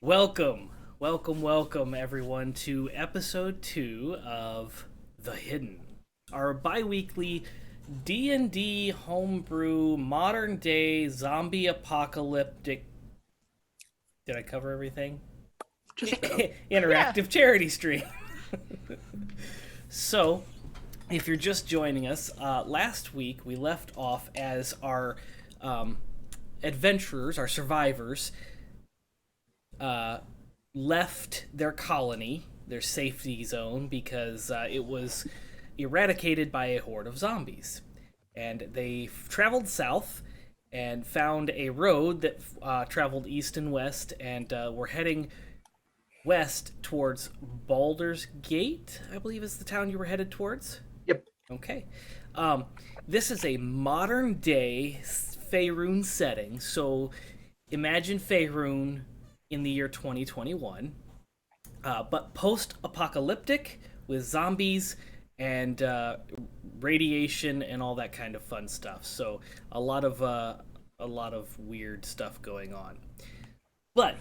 Welcome, everyone, to episode 2 of The Hidden, our bi-weekly D&D homebrew modern-day zombie apocalyptic... Did I cover everything? Just interactive charity stream. So, if you're just joining us, last week we left off as our adventurers, our survivors, left their colony, their safety zone, because it was eradicated by a horde of zombies. And they traveled south and found a road that traveled east and west, and were heading west towards Baldur's Gate, I believe is the town you were headed towards? Yep. Okay. This is a modern-day Faerun setting, so imagine Faerun in the year 2021, but post-apocalyptic with zombies and radiation and all that kind of fun stuff. So a lot of weird stuff going on. But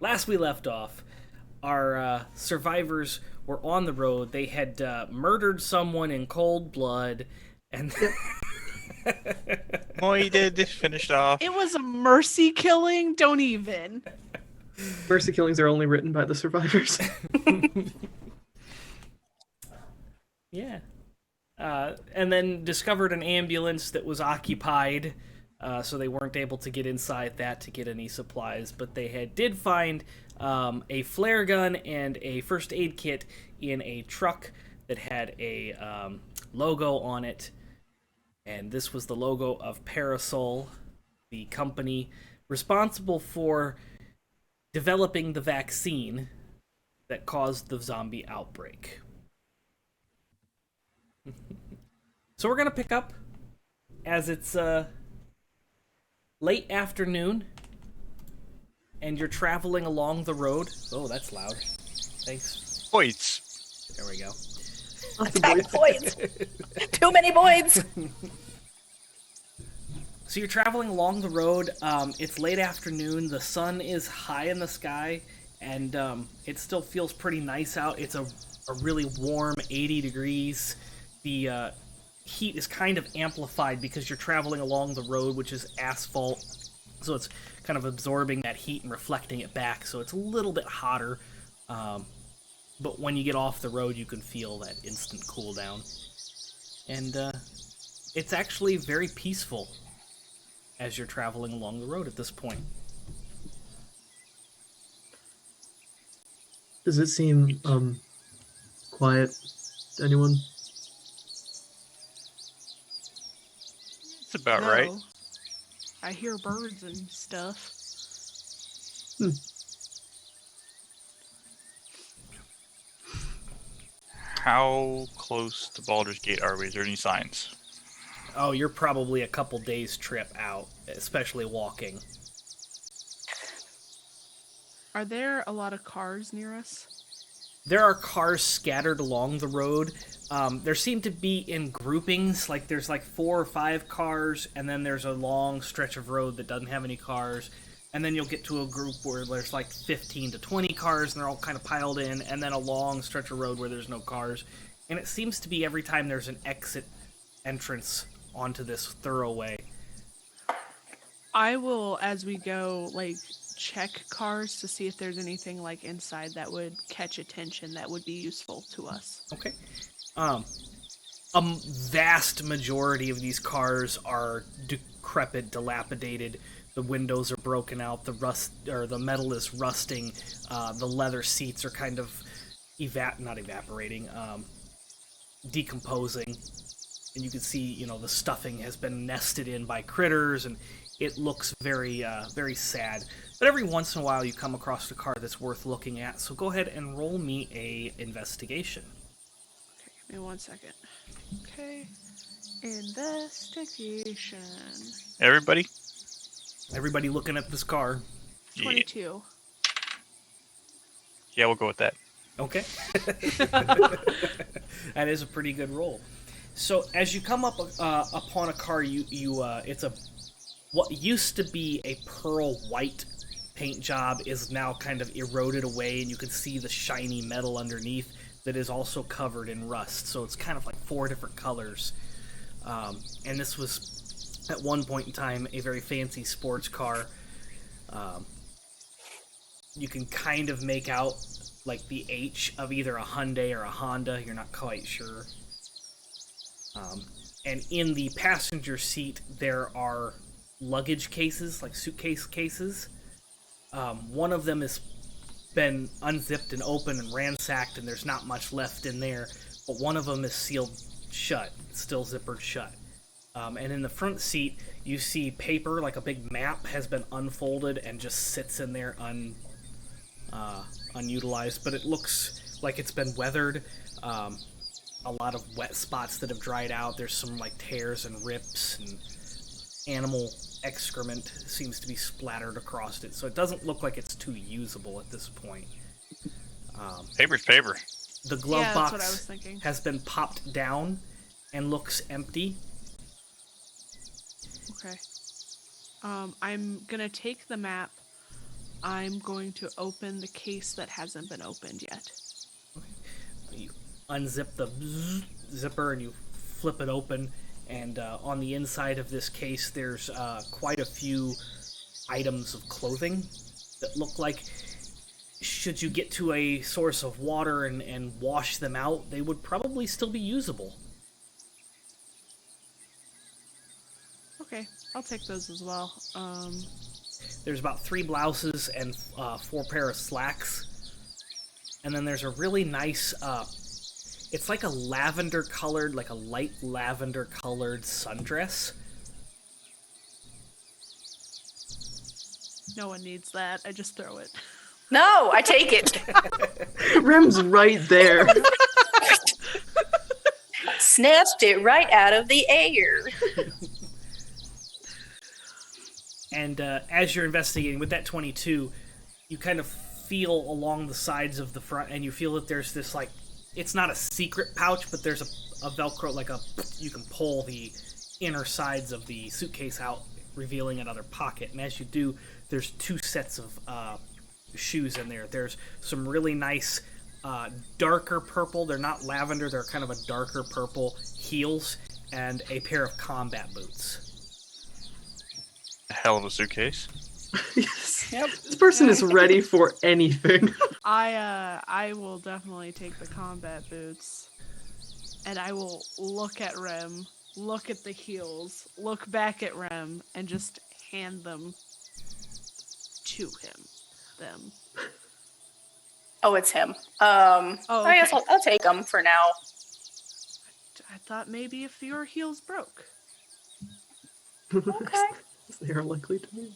last we left off, our survivors were on the road. They had murdered someone in cold blood, and He did finished off. It was a mercy killing. Don't even. Mercy killings are only written by the survivors. Yeah. And then discovered an ambulance that was occupied, so they weren't able to get inside that to get any supplies, but they did find a flare gun and a first aid kit in a truck that had a logo on it. And this was the logo of Parasol, the company responsible for developing the vaccine that caused the zombie outbreak. So we're going to pick up as it's late afternoon, and you're traveling along the road. Oh, that's loud. Thanks. Points. There we go. Attack boys! Too many boys! So you're traveling along the road. It's late afternoon. The sun is high in the sky, and it still feels pretty nice out. It's a really warm 80 degrees. The heat is kind of amplified because you're traveling along the road, which is asphalt. So it's kind of absorbing that heat and reflecting it back. So it's a little bit hotter. But when you get off the road, you can feel that instant cool down. And it's actually very peaceful as you're traveling along the road at this point. Does it seem quiet to anyone? It's about right. I hear birds and stuff. How close to Baldur's Gate are we? Is there any signs? Oh, you're probably a couple days trip out, especially walking. Are there a lot of cars near us? There are cars scattered along the road. There seem to be in groupings, like there's like 4 or 5 cars, and then there's a long stretch of road that doesn't have any cars, and then you'll get to a group where there's like 15 to 20 cars, and they're all kind of piled in, and then a long stretch of road where there's no cars. And it seems to be every time there's an entrance onto this thoroughway. I will, as we go, check cars to see if there's anything inside that would catch attention that would be useful to us. Okay. A vast majority of these cars are decrepit, dilapidated. The windows are broken out. The metal is rusting. The leather seats are kind of decomposing. And you can see, the stuffing has been nested in by critters, and it looks very, very sad. But every once in a while you come across a car that's worth looking at, so go ahead and roll me a investigation. Okay, give me 1 second. Okay, investigation. Everybody? Everybody looking at this car. 22. Yeah, we'll go with that. Okay. That is a pretty good roll. So as you come up upon a car, it's what used to be a pearl white paint job is now kind of eroded away, and you can see the shiny metal underneath that is also covered in rust. So it's kind of like 4 different colors. And this was, at one point in time, a very fancy sports car. You can kind of make out like the H of either a Hyundai or a Honda. You're not quite sure. And in the passenger seat, there are luggage cases, like suitcase cases. One of them has been unzipped and open and ransacked, and there's not much left in there. But one of them is sealed shut, still zippered shut. And in the front seat, you see paper, like a big map, has been unfolded and just sits in there unutilized. But it looks like it's been weathered. A lot of wet spots that have dried out. There's some like tears and rips, and animal excrement seems to be splattered across it. So it doesn't look like it's too usable at this point. Paper's paper. The glove that's box what I was thinking. has been popped down and looks empty. Okay. I'm gonna take the map. I'm going to open the case that hasn't been opened yet. You unzip the zipper and you flip it open, and on the inside of this case there's quite a few items of clothing that look like, should you get to a source of water and wash them out, they would probably still be usable. Okay, I'll take those as well. There's about 3 blouses and 4 pair of slacks. And then there's a really nice, it's like a lavender colored, like a light lavender colored sundress. No one needs that. I just throw it. No, I take it. Rem's right there. Snatched it right out of the air. And as you're investigating with that 22, you kind of feel along the sides of the front, and you feel that there's this, like, it's not a secret pouch, but there's a Velcro, like you can pull the inner sides of the suitcase out, revealing another pocket. And as you do, there's 2 sets of shoes in there. There's some really nice darker purple, they're not lavender, they're kind of a darker purple heels, and a pair of combat boots. A hell of a suitcase. Yes. Yep. This person is ready for anything. I will definitely take the combat boots, and I will look at Rem, look at the heels, look back at Rem, and just hand them to him. Them. Oh, it's him. Oh, I guess okay. I'll take them for now. I thought maybe if your heels broke. Okay. They are likely to be.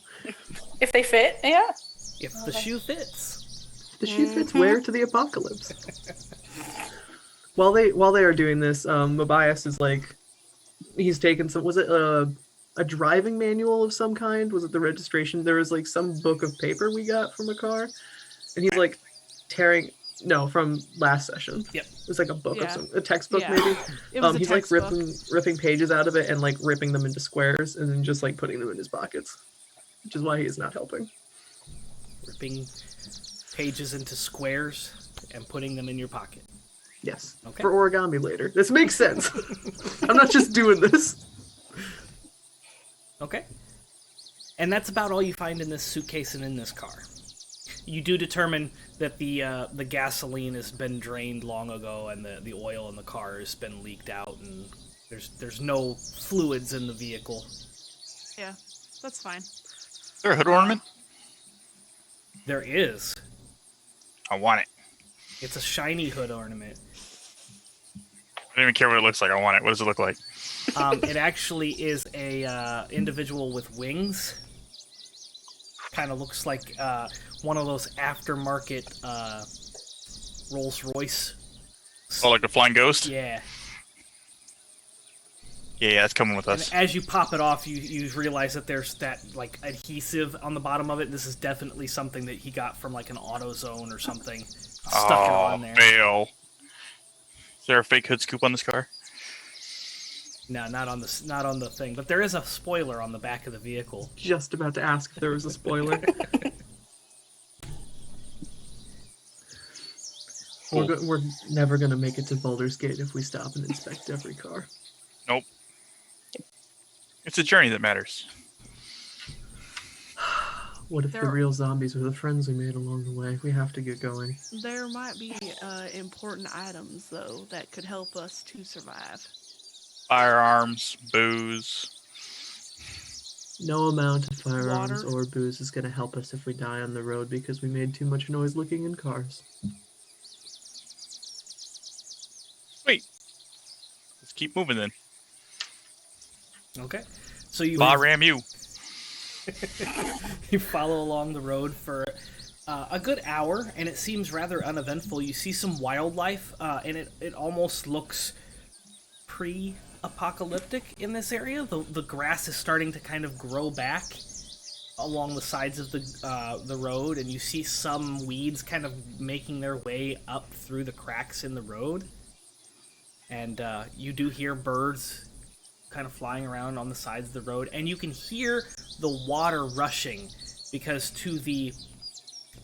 If they fit, yeah. If the shoe fits. The shoe fits where to the apocalypse. While they are doing this, Mobias is like, he's taken some. Was it a driving manual of some kind? Was it the registration? There was like some book of paper we got from a car, and he's like tearing. No, from last session. Yep. It was like a book Yeah. a textbook Yeah. maybe. It was a He's like textbook. ripping pages out of it and like ripping them into squares and then just like putting them in his pockets, which is why he is not helping. Ripping pages into squares and putting them in your pocket. Yes. Okay. For origami later. This makes sense. I'm not just doing this. Okay. And that's about all you find in this suitcase and in this car. You do determine that the gasoline has been drained long ago, and the oil in the car has been leaked out, and there's no fluids in the vehicle. Yeah, that's fine. Is there a hood ornament? There is. I want it. It's a shiny hood ornament. I don't even care what it looks like. I want it. What does it look like? It actually is a individual with wings. Kind of looks like one of those aftermarket Rolls-Royce. Oh, like the flying ghost? Yeah. Yeah, it's coming with And us. as you pop it off, you realize that there's that like adhesive on the bottom of it. This is definitely something that he got from like an AutoZone or something. Stuck it on there. Fail. Is there a fake hood scoop on this car? No, not on the thing. But there is a spoiler on the back of the vehicle. Just about to ask if there was a spoiler. Cool. We're never gonna make it to Baldur's Gate if we stop and inspect every car. Nope. It's a journey that matters. What if the There- real zombies are the friends we made along the way? We have to get going. There might be important items, though, that could help us to survive. Firearms, booze. No amount of firearms Water. or booze is going to help us if we die on the road because we made too much noise looking in cars. Sweet. Let's keep moving then. Okay. So you Ram you. you follow along the road for a good hour, and it seems rather uneventful. You see some wildlife, and it almost looks pre-apocalyptic in this area. The grass is starting to kind of grow back along the sides of the road, and you see some weeds kind of making their way up through the cracks in the road. And you do hear birds kind of flying around on the sides of the road, and you can hear the water rushing, because to the,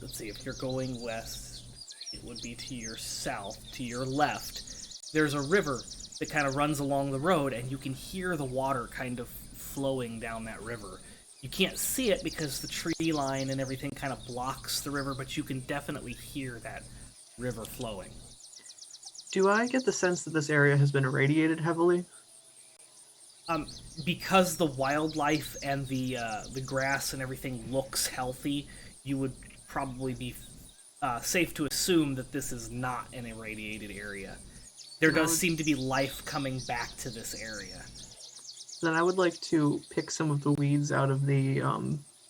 let's see, if you're going west, it would be to your south, to your left, there's a river that kind of runs along the road, and you can hear the water kind of flowing down that river. You can't see it because the tree line and everything kind of blocks the river, but you can definitely hear that river flowing. Do I get the sense that this area has been irradiated heavily? Because the wildlife and the grass and everything looks healthy, you would probably be safe to assume that this is not an irradiated area. There does seem to be life coming back to this area. Then I would like to pick some of the weeds out of the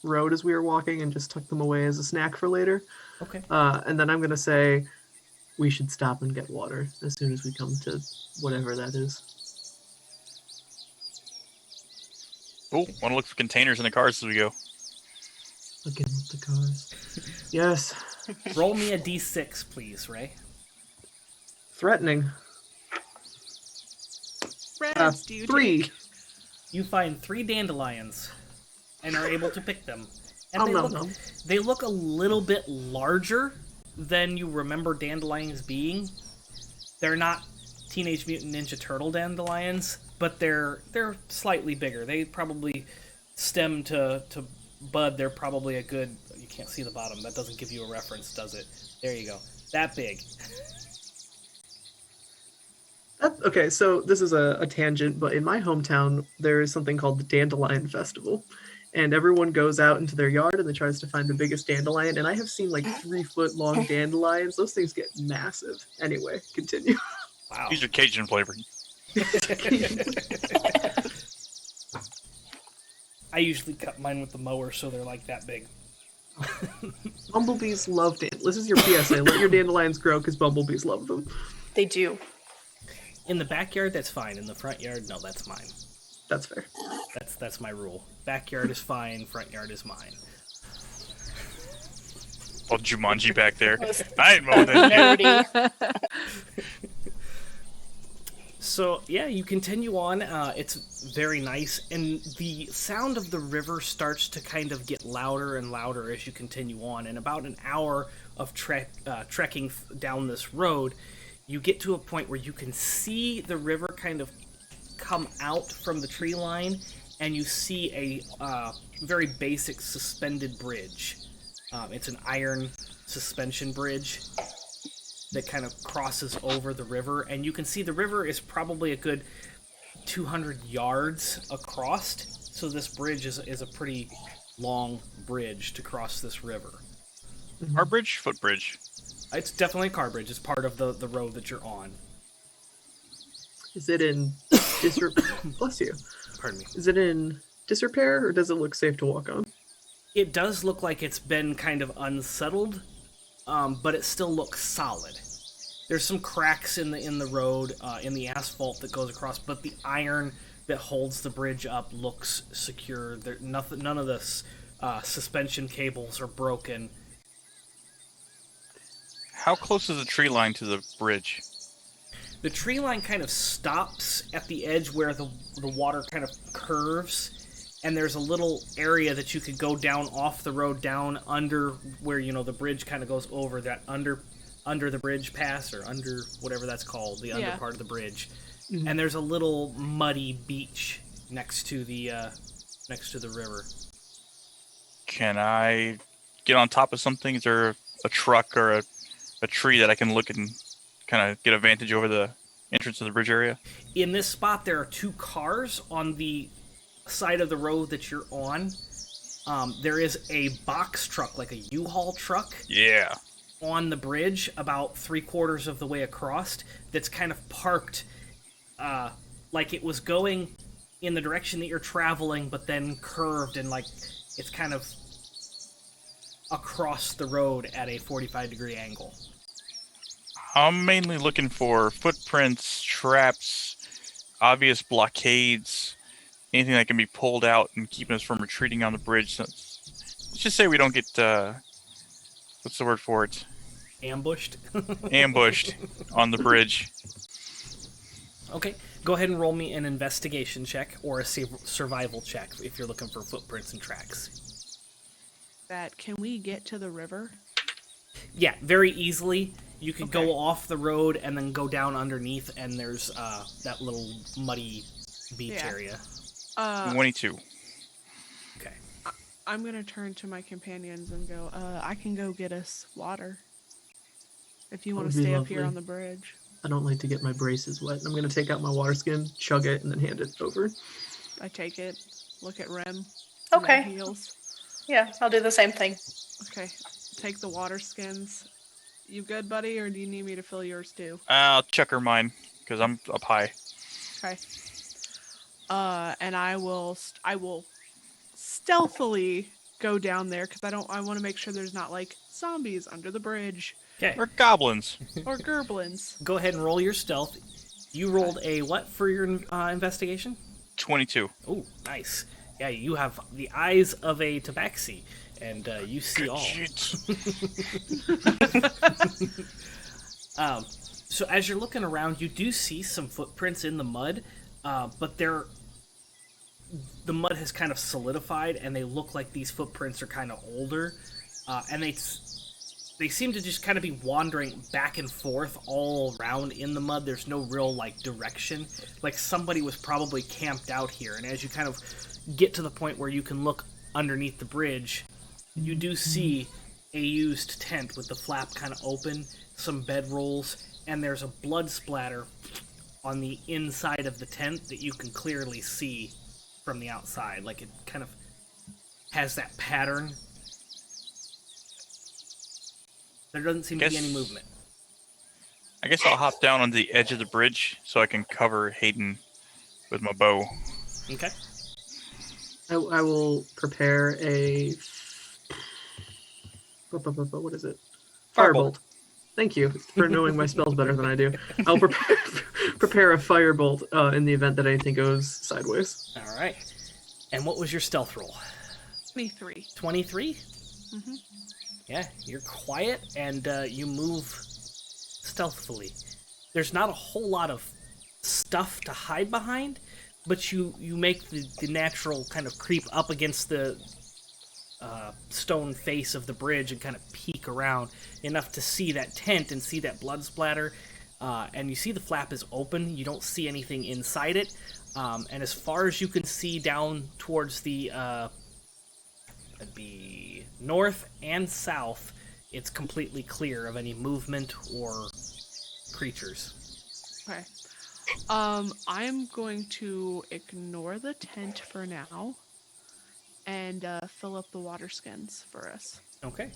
road as we were walking and just tuck them away as a snack for later. Okay. And then I'm going to say we should stop and get water as soon as we come to whatever that is. Cool. Want to look for containers in the cars as we go. Again with the cars. Yes. Roll me a d6, please, Ray. Threatening. Reds, do you 3. take? You find 3 dandelions and are able to pick them. And Nom. they look a little bit larger than you remember dandelions being. They're not Teenage Mutant Ninja Turtle dandelions, but they're slightly bigger. They probably stem to bud. They're probably a good... You can't see the bottom. That doesn't give you a reference, does it? There you go. That big. Okay, so this is a tangent, but in my hometown, there is something called the Dandelion Festival. And everyone goes out into their yard and they tries to find the biggest dandelion. And I have seen like 3-foot-long dandelions. Those things get massive. Anyway, continue. Wow. These are Cajun flavored. I usually cut mine with the mower, so they're like that big. Bumblebees love dandelions. This is your PSA. Let your dandelions grow because bumblebees love them. They do. In the backyard, that's fine. In the front yard, no, that's mine. That's fair. That's my rule. Backyard is fine, front yard is mine. Oh, Jumanji back there. I ain't more than you. Nerdy. So, yeah, you continue on. It's very nice, and the sound of the river starts to kind of get louder and louder as you continue on. And about an hour of trekking down this road, you get to a point where you can see the river kind of come out from the tree line, and you see a very basic suspended bridge. It's an iron suspension bridge that kind of crosses over the river, and you can see the river is probably a good 200 yards across, so this bridge is a pretty long bridge to cross this river. Our bridge? Footbridge. It's definitely a car bridge. It's part of the road that you're on. Is it in Bless you. Pardon me. Is it in disrepair or does it look safe to walk on? It does look like it's been kind of unsettled, but it still looks solid. There's some cracks in the road, in the asphalt that goes across, but the iron that holds the bridge up looks secure. None of the suspension cables are broken. How close is the tree line to the bridge? The tree line kind of stops at the edge where the water kind of curves, and there's a little area that you could go down off the road, down under where, the bridge kind of goes over, that under under the bridge pass, or under whatever that's called, the under Yeah. part of the bridge. And there's a little muddy beach next to the river. Can I get on top of something? Is there a truck or a tree that I can look and kind of get a vantage over the entrance of the bridge area? In this spot, there are 2 cars on the side of the road that you're on. There is a box truck, like a U-Haul truck, Yeah. on the bridge about 3/4 of the way across, that's kind of parked like it was going in the direction that you're traveling, but then curved, and like it's kind of across the road at a 45-degree angle. I'm mainly looking for footprints, traps, obvious blockades, anything that can be pulled out and keeping us from retreating on the bridge. Let's just say we don't get, what's the word for it? Ambushed. Ambushed on the bridge. Okay, go ahead and roll me an investigation check or a survival check if you're looking for footprints and tracks. That can we get to the river? Yeah, very easily. You could Okay. go off the road and then go down underneath, and there's that little muddy beach Yeah. area. 22. Okay. I'm gonna turn to my companions and go, I can go get us water. If you want would to be stay up here lovely. on the bridge. I don't like to get my braces wet. I'm gonna take out my water skin, chug it, and then hand it over. I take it, look at Rem. Okay. Heals. Yeah, I'll do the same thing. Okay, take the water skins. You good, buddy, or do you need me to fill yours too? I'll check her mine, because I'm up high. Okay. And I will stealthily go down there because I want to make sure there's not like zombies under the bridge Okay. Or goblins. or gerblins. Go ahead and roll your stealth. You rolled a what for your investigation? 22. Oh, nice. Yeah, you have the eyes of a tabaxi, and you see all. Shit. So as you're looking around, you do see some footprints in the mud, but the mud has kind of solidified, and they look like these footprints are kind of older, and they seem to just kind of be wandering back and forth all around in the mud. There's no real like direction. Like somebody was probably camped out here, and as you kind of get to the point where you can look underneath the bridge, you do see a used tent with the flap kind of open, some bedrolls, and there's a blood splatter on the inside of the tent that you can clearly see from the outside. Like it kind of has that pattern. There doesn't seem to be any movement. I guess I'll hop down on the edge of the bridge so I can cover Hayden with my bow. Okay. I will prepare a. What is it? Firebolt. Thank you for knowing my spells better than I do. I'll prepare a firebolt in the event that anything goes sideways. All right. And what was your stealth roll? 23. 23? Mm-hmm. Yeah, you're quiet and you move stealthily. There's not a whole lot of stuff to hide behind, but you make the natural kind of creep up against the stone face of the bridge and kind of peek around enough to see that tent and see that blood splatter. And you see the flap is open. You don't see anything inside it. And as far as you can see down towards the it'd be north and south, it's completely clear of any movement or creatures. Okay. I'm going to ignore the tent for now and fill up the water skins for us. Okay.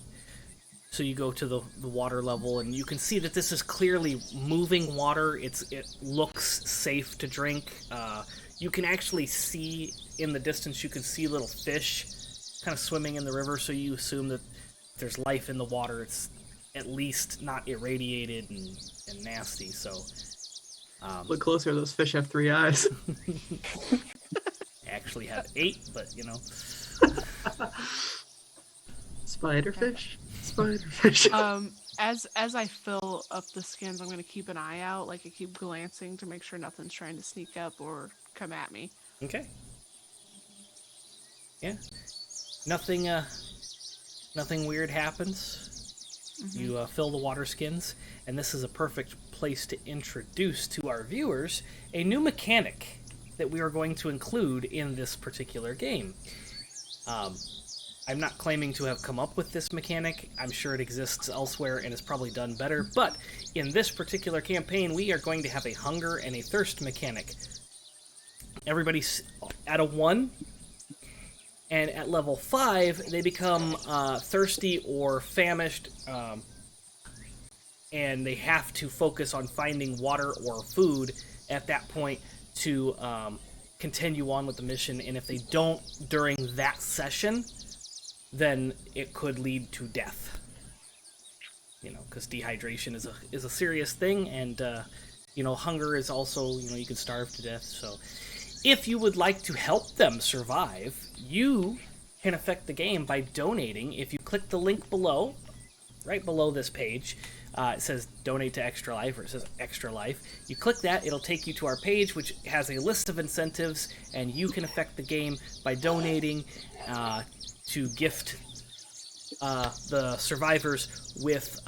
So you go to the water level, and you can see that this is clearly moving water. It looks safe to drink. You can actually see in the distance, you can see little fish kind of swimming in the river, so you assume that there's life in the water. It's at least not irradiated and nasty, so... Look closer, those fish have 3 eyes. actually have 8, but, you know... Spiderfish? Spiderfish. As I fill up the skins, I'm going to keep an eye out, like I keep glancing to make sure nothing's trying to sneak up or come at me. Okay. Yeah. Nothing weird happens. You fill the water skins, and this is a perfect place to introduce to our viewers a new mechanic that we are going to include in this particular game. I'm not claiming to have come up with this mechanic. I'm sure it exists elsewhere and is probably done better, but in this particular campaign, we are going to have a hunger and a thirst mechanic. Everybody's at a 1, and at level 5, they become thirsty or famished, and they have to focus on finding water or food at that point to continue on with the mission. And if they don't during that session, then it could lead to death. You know, because dehydration is a serious thing, and hunger is also, you can starve to death. So if you would like to help them survive, you can affect the game by donating. If you click the link below, right below this page, it says donate to Extra Life, or it says Extra Life. You click that, it'll take you to our page, which has a list of incentives, and you can affect the game by donating to gift the survivors with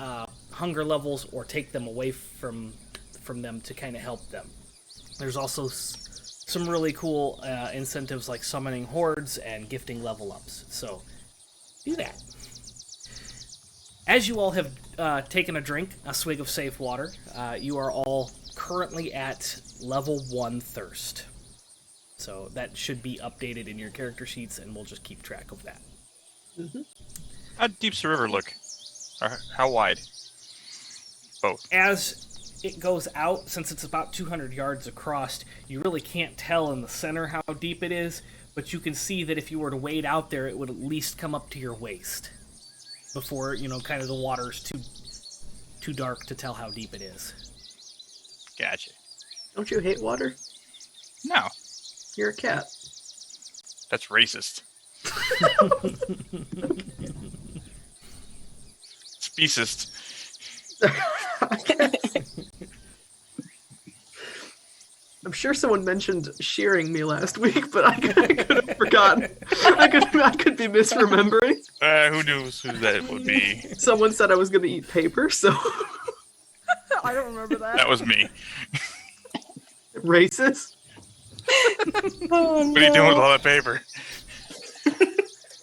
hunger levels, or take them away from them to kind of help them. There's also some really cool incentives like summoning hordes and gifting level ups. So do that. As you all have taken a drink, a swig of safe water, you are all currently at level 1 thirst. So that should be updated in your character sheets, and we'll just keep track of that. How deep's the river look? Or how wide? Both. As it goes out, since it's about 200 yards across, you really can't tell in the center how deep it is, but you can see that if you were to wade out there, it would at least come up to your waist before, kind of the water's too dark to tell how deep it is. Gotcha. Don't you hate water? No. You're a cat. That's racist. Speciest. I'm sure someone mentioned shearing me last week, but I could have forgotten. I could be misremembering. Who knows who that would be? Someone said I was going to eat paper, so... I don't remember that. That was me. Racist? What are you doing with all that paper?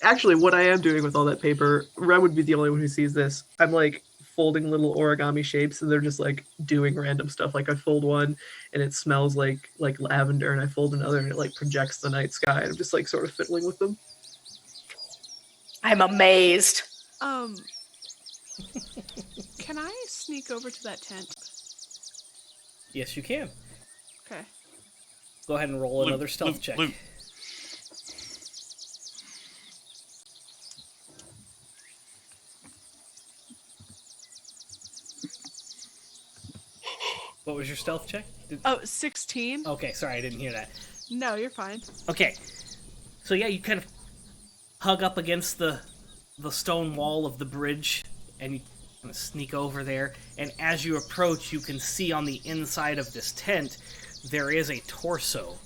Actually, what I am doing with all that paper, Ren would be the only one who sees this. I'm like folding little origami shapes, and they're just like doing random stuff. Like I fold one and it smells like lavender, and I fold another and it like projects the night sky. I'm just like sort of fiddling with them. I'm amazed. Can I sneak over to that tent? Yes, you can. Okay. Go ahead and roll another stealth check. Loot. What was your stealth check? 16. Okay, sorry, I didn't hear that. No, you're fine. Okay. So yeah, you kind of hug up against the stone wall of the bridge, and you kind of sneak over there, and as you approach, you can see on the inside of this tent, there is a torso,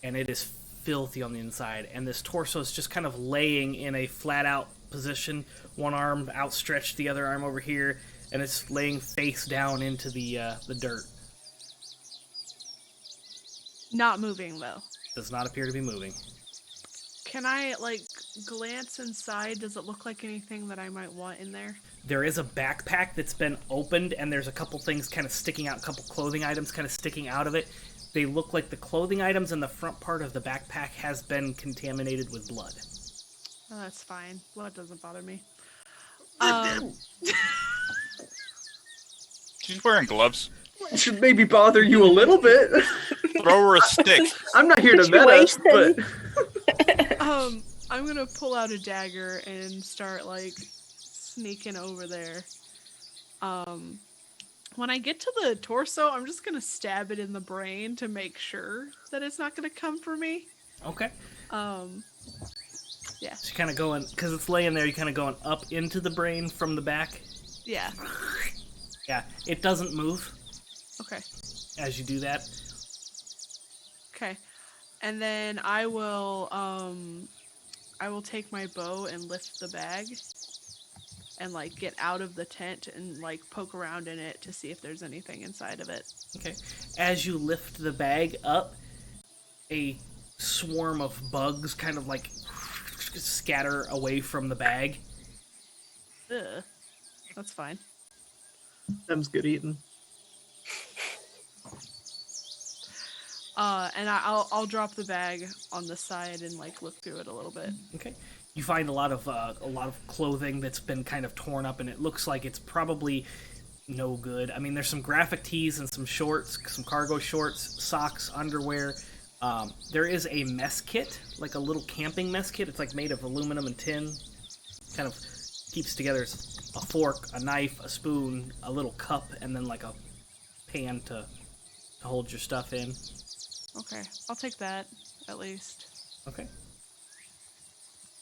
and it is filthy on the inside, and this torso is just kind of laying in a flat-out position, one arm outstretched, the other arm over here, and it's laying face down into the dirt. Not moving, though. Does not appear to be moving. Can I, glance inside? Does it look like anything that I might want in there? There is a backpack that's been opened, and there's a couple things kind of sticking out, a couple clothing items kind of sticking out of it. They look like the clothing items in the front part of the backpack has been contaminated with blood. Oh, that's fine. Blood doesn't bother me. She's wearing gloves. It should maybe bother you a little bit. Throw her a stick. I'm not here to meta, but... I'm gonna pull out a dagger and start, sneaking over there. When I get to the torso, I'm just gonna stab it in the brain to make sure that it's not gonna come for me. Okay. Yeah. So you kind of going, because it's laying there, you're kind of going up into the brain from the back. Yeah. Yeah, it doesn't move. Okay. As you do that. Okay. And then I will take my bow and lift the bag. and like get out of the tent and like poke around in it to see if there's anything inside of it. Okay. As you lift the bag up, a swarm of bugs kind of like scatter away from the bag. Ugh. That's fine. Them's good eating. And I'll drop the bag on the side and like look through it a little bit. Okay. You find a lot of clothing that's been kind of torn up, and it looks like it's probably no good. I mean, there's some graphic tees and some shorts, some cargo shorts, socks, underwear. There is a mess kit, like a little camping mess kit. It's like made of aluminum and tin. Kind of keeps together a fork, a knife, a spoon, a little cup, and then like a pan to hold your stuff in. Okay, I'll take that at least. Okay.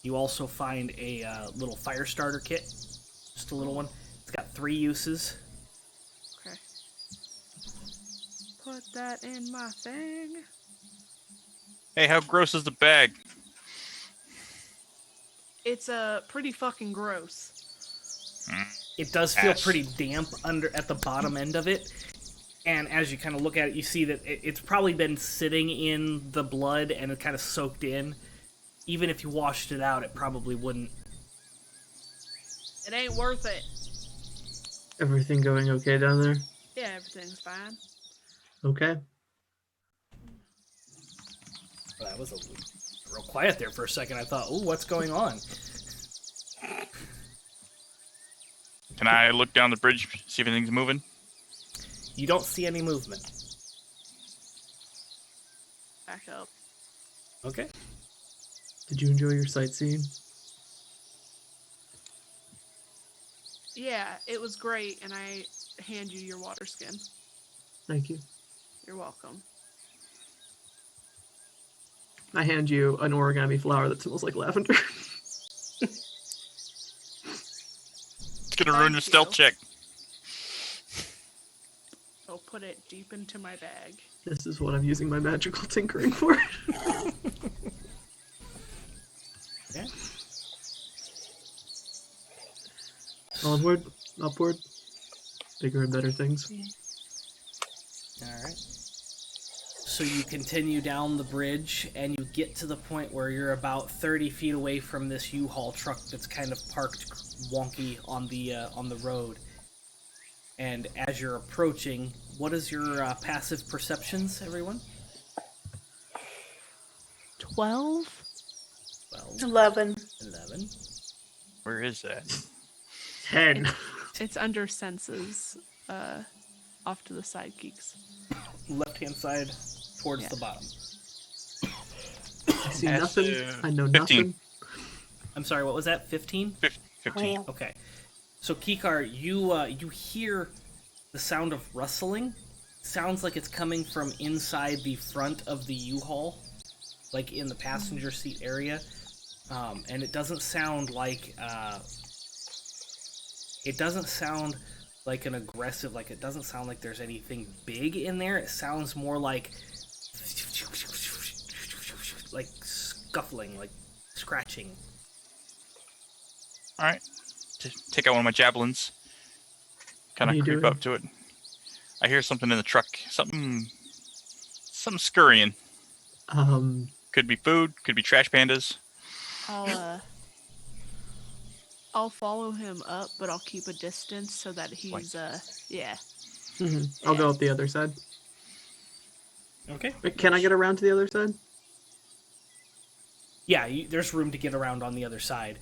You also find a little fire starter kit, just a little one. It's got 3 uses. Okay. Put that in my thing. Hey, how gross is the bag? It's pretty fucking gross. It does feel Ash. pretty damp at the bottom end of it. And as you kind of look at it, you see that it's probably been sitting in the blood and it kind of soaked in. Even if you washed it out, it probably wouldn't. It ain't worth it. Everything going okay down there? Yeah, everything's fine. Okay. Well, that was real quiet there for a second. I thought, ooh, what's going on? Can I look down the bridge, see if anything's moving? You don't see any movement. Back up. Okay. Did you enjoy your sightseeing? Yeah, it was great, and I hand you your water skin. Thank you. You're welcome. I hand you an origami flower that smells like lavender. It's gonna ruin Thank the stealth you. check. I'll put it deep into my bag. This is what I'm using my magical tinkering for. Yeah. Onward, upward, bigger and better things. All right. So you continue down the bridge, and you get to the point where you're about 30 feet away from this U-Haul truck that's kind of parked wonky on the road. And as you're approaching, what is your passive perceptions, everyone? 12? 12, 11. 11. Where is that? 10. It's under senses, off to the side, Geeks. Left-hand side towards Yeah. the bottom. I see nothing. I know 15. nothing. I'm sorry, what was that? 15? 15. Wow. Okay. So Keekar, you hear the sound of rustling. Sounds like it's coming from inside the front of the U-Haul, like in the passenger seat area. And it doesn't sound like an aggressive, like it doesn't sound like there's anything big in there. It sounds more like scuffling, like scratching. All right. Take out one of my javelins. Kind What are of you creep doing? up to it. I hear something in the truck. Something scurrying. Could be food. Could be trash pandas. I'll follow him up, but I'll keep a distance so that he's, yeah. I'll go up the other side. Okay. Wait, can I get around to the other side? Yeah, there's room to get around on the other side.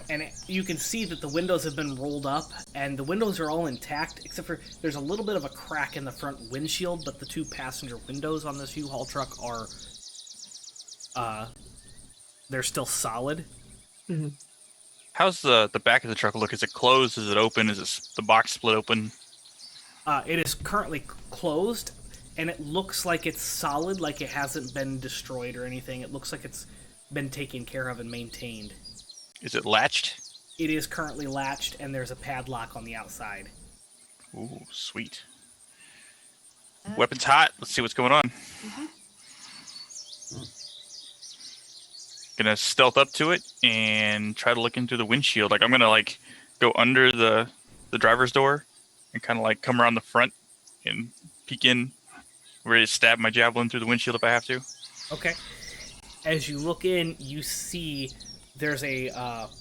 And you can see that the windows have been rolled up, and the windows are all intact, except for there's a little bit of a crack in the front windshield, but the 2 passenger windows on this U-Haul truck are, they're still solid. Mm-hmm. How's the back of the truck look? Is it closed? Is it open? Is the box split open? It is currently closed, and it looks like it's solid, like it hasn't been destroyed or anything. It looks like it's been taken care of and maintained. Is it latched? It is currently latched, and there's a padlock on the outside. Ooh, sweet. Weapons hot. Let's see what's going on. gonna stealth up to it and try to look into the windshield. Like I'm gonna like go under the driver's door and kind of like come around the front and peek in, ready to stab my javelin through the windshield if I have to. Okay. As you look in, you see there's a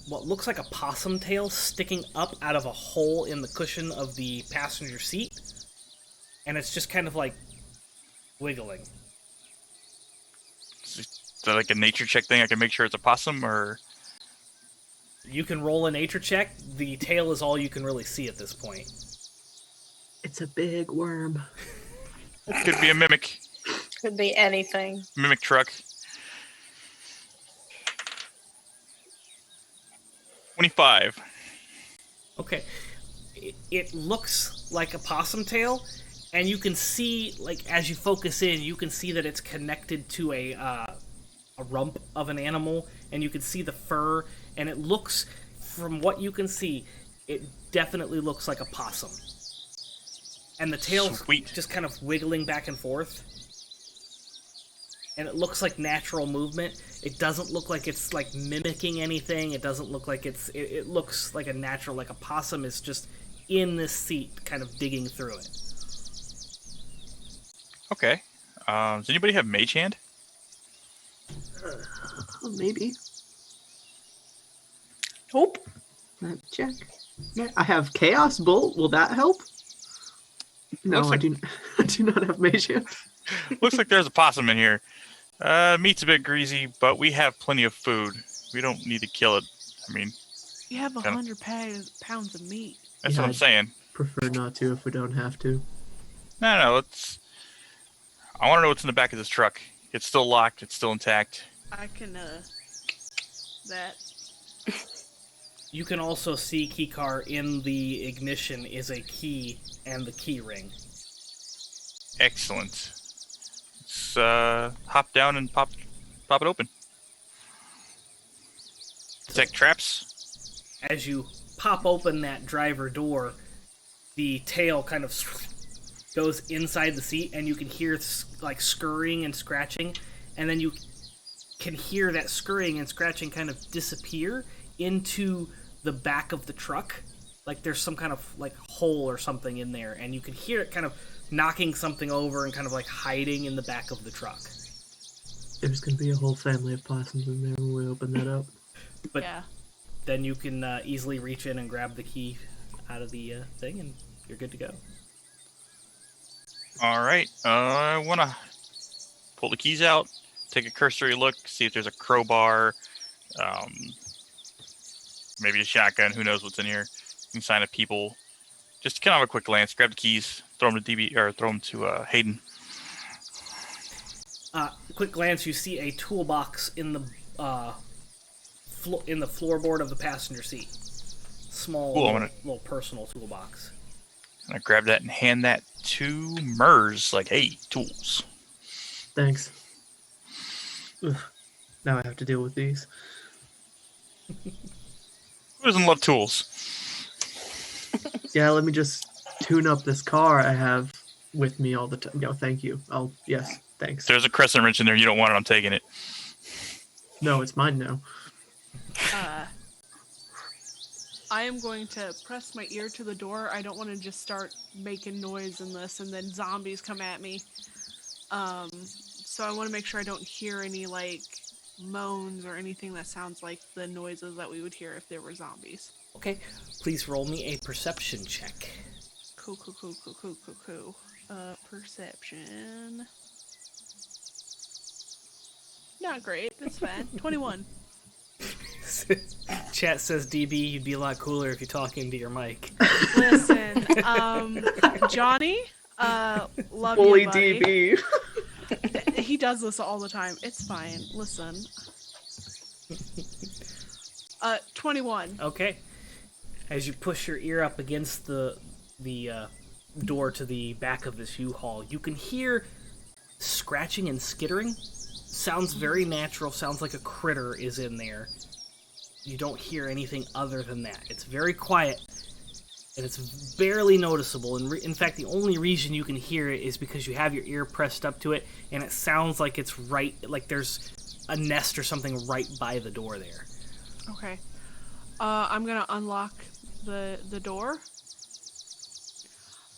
what looks like a possum tail sticking up out of a hole in the cushion of the passenger seat, and it's just kind of like wiggling. Is that like a nature check thing? I can make sure it's a possum, or You can roll a nature check. The tail is all you can really see at this point. It's a big worm. could be a mimic Could be anything. truck. 25. Okay. It looks like a possum tail, and you can see, like, as you focus in, you can see that it's connected to a rump of an animal, and you can see the fur, and it looks, from what you can see, it definitely looks like a possum. And the tail's Sweet. just kind of wiggling back and forth. And it looks like natural movement. It doesn't look like it's like mimicking anything. It doesn't look like it looks like a natural, like a possum is just in this seat, kind of digging through it. Okay. Does anybody have mage hand? Maybe. Nope. Check. Yeah, I have Chaos Bolt. Will that help? No, Looks like- I do not have Mage Hand. Looks like there's a possum in here. Meat's a bit greasy, but we have plenty of food. We don't need to kill it. I mean, You have Yeah. 100 pounds of meat. that's Yeah, what I'm saying. Prefer not to if we don't have to. No, let's... I want to know what's in the back of this truck. It's still locked. It's still intact. I can, that. You can also see Keekar in the ignition is a key and the key ring. Excellent. Let's hop down and pop it open. Detect traps. As you pop open that driver door, the tail kind of goes inside the seat, and you can hear like scurrying and scratching, and then you can hear that scurrying and scratching kind of disappear into the back of the truck. Like there's some kind of like hole or something in there, and you can hear it kind of knocking something over and kind of like hiding in the back of the truck. There's going to be a whole family of possums in there when we open that up. But Yeah. then you can easily reach in and grab the key out of the thing, and you're good to go. All right. I want to pull the keys out, take a cursory look, see if there's a crowbar, maybe a shotgun. Who knows what's in here? Some sign of people. Just kind of a quick glance. Grab the keys, throw them to DB or throw them to Hayden. Quick glance, you see a toolbox in the in the floorboard of the passenger seat. Small, Cool, little personal toolbox. And I grab that and hand that to Merz. Like, hey, tools. Thanks. Ugh. Now I have to deal with these. Who doesn't love tools? Yeah, let me just tune up this car I have with me all the time. No, thank you. Yes, thanks. There's a crescent wrench in there. You don't want it. I'm taking it. No, it's mine now. I am going to press my ear to the door. I don't want to just start making noise in this and then zombies come at me. So I want to make sure I don't hear any, like, moans or anything that sounds like the noises that we would hear if there were zombies. Okay, please roll me a perception check. Cool. Perception. Not great. That's fine. 21. Chat says, DB, you'd be a lot cooler if you're talking to your mic. Listen, Johnny, love Fully you, buddy. DB. He does this all the time. It's fine. Listen. 21. Okay. As you push your ear up against the door to the back of this U-Haul, you can hear scratching and skittering. Sounds very natural. Sounds like a critter is in there. You don't hear anything other than that. It's very quiet, and it's barely noticeable. And in fact, the only reason you can hear it is because you have your ear pressed up to it, and it sounds like it's right, like there's a nest or something right by the door there. Okay. I'm gonna unlock the door.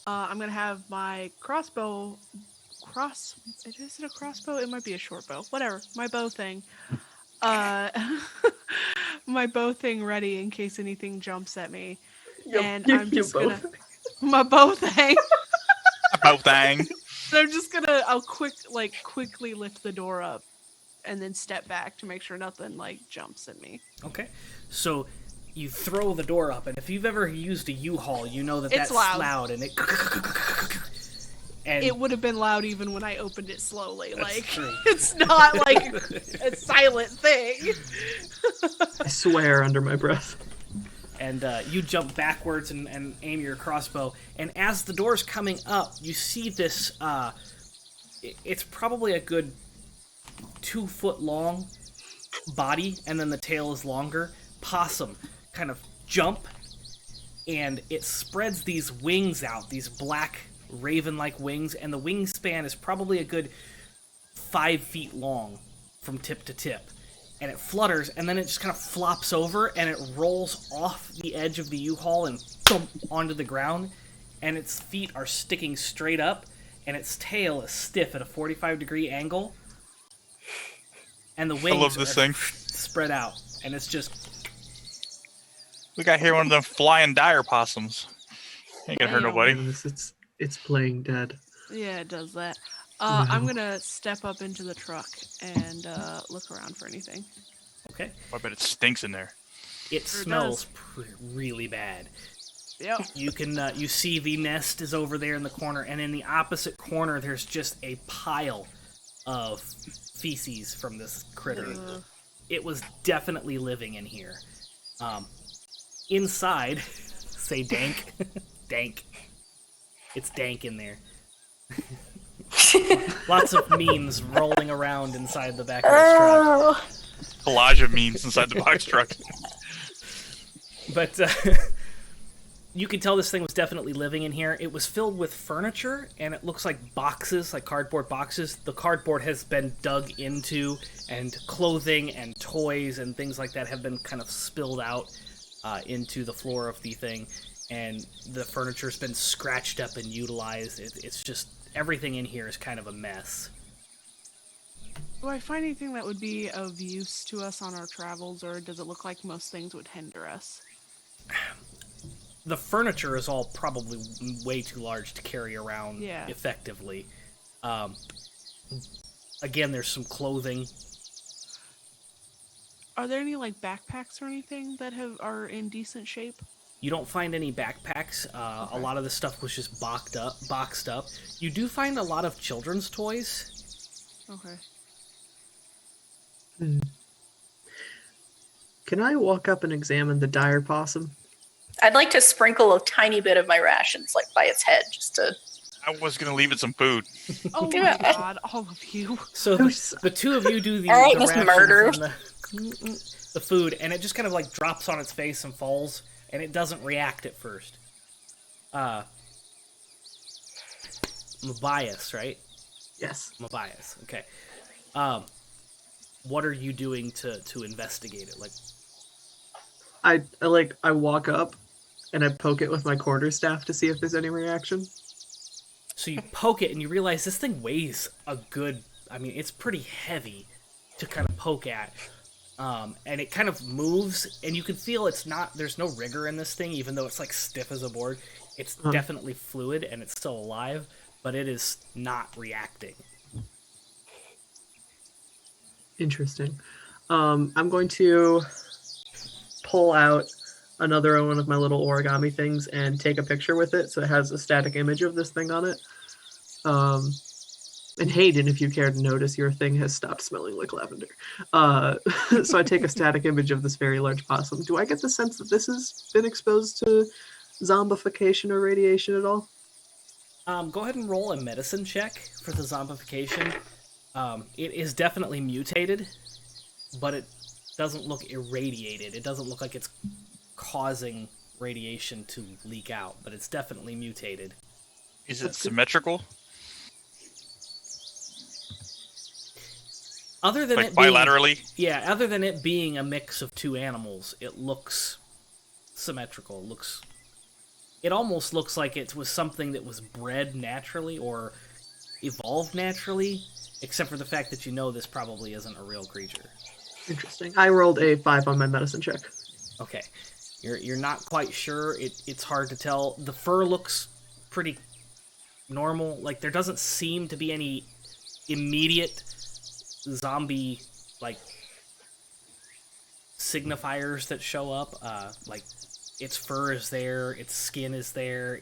I'm gonna have my crossbow. Is it a crossbow? It might be a short bow. Whatever. My bow thing. My bow thing ready in case anything jumps at me. And I'm just gonna. My bow thing. Bow thing. I'll quickly lift the door up and then step back to make sure nothing jumps at me. Okay. So you throw the door up, and if you've ever used a U-Haul, you know that's loud and it would have been loud even when I opened it slowly. True. It's not like a silent thing. I swear under my breath. And you jump backwards and aim your crossbow. And as the door's coming up, you see this, it's probably a good 2 foot long body, and then the tail is longer. Possum kind of jump, and it spreads these wings out, these black raven-like wings, and the wingspan is probably a good 5 feet long from tip to tip. And it flutters, and then it just kind of flops over, and it rolls off the edge of the U-Haul and thump onto the ground, and its feet are sticking straight up, and its tail is stiff at a 45-degree angle, and the wings I love this thing. Spread out, and it's just... We got here one of them flying dire possums. Ain't gonna hurt nobody. It's playing dead. Yeah, it does that. I'm gonna step up into the truck and look around for anything. Okay. I bet it stinks in there. It smells really bad. Yep. You see the nest is over there in the corner, and in the opposite corner there's just a pile of feces from this critter. It was definitely living in here. Inside, say dank. Dank. It's dank in there. Lots of memes rolling around inside the back of this truck. Collage of memes inside the box truck. But you can tell this thing was definitely living in here. It was filled with furniture, and it looks like boxes, like cardboard boxes. The cardboard has been dug into, and clothing and toys and things like that have been kind of spilled out into the floor of the thing. And the furniture's been scratched up and utilized. It's just... everything in here is kind of a mess. Do I find anything that would be of use to us on our travels, or does it look like most things would hinder us? The furniture is all probably way too large to carry around effectively. Again, there's some clothing. Are there any backpacks or anything that are in decent shape? You don't find any backpacks. Okay. A lot of the stuff was just boxed up. You do find a lot of children's toys. Okay. Can I walk up and examine the dire possum? I'd like to sprinkle a tiny bit of my rations, by its head, just to... I was gonna leave it some food. Oh my god, all of you. So the two of you do the, all right, the this murder. The food, and it just kind of drops on its face and falls. And it doesn't react at first. Mobias, right? Yes. Mobias, okay. What are you doing to investigate it? I walk up and I poke it with my quarterstaff to see if there's any reaction. So you poke it and you realize this thing weighs a good... I mean, it's pretty heavy to kind of poke at. And it kind of moves, and you can feel there's no rigor in this thing, even though it's stiff as a board. It's definitely fluid, and it's still alive, but it is not reacting. Interesting. I'm going to pull out another one of my little origami things and take a picture with it, so it has a static image of this thing on it. And Hayden, if you care to notice, your thing has stopped smelling like lavender. So I take a static image of this very large possum. Do I get the sense that this has been exposed to zombification or radiation at all? Go ahead and roll a medicine check for the zombification. It is definitely mutated, but it doesn't look irradiated. It doesn't look like it's causing radiation to leak out, but it's definitely mutated. Is it symmetrical? Other than Like it being, bilaterally? yeah, other than it being a mix of two animals, it looks symmetrical. It almost looks like it was something that was bred naturally or evolved naturally, except for the fact that you know this probably isn't a real creature. Interesting. I rolled a 5 on my medicine check. Okay, you're not quite sure. It's hard to tell. The fur looks pretty normal. Like there doesn't seem to be any immediate zombie like signifiers that show up. Like its fur is there, its skin is there.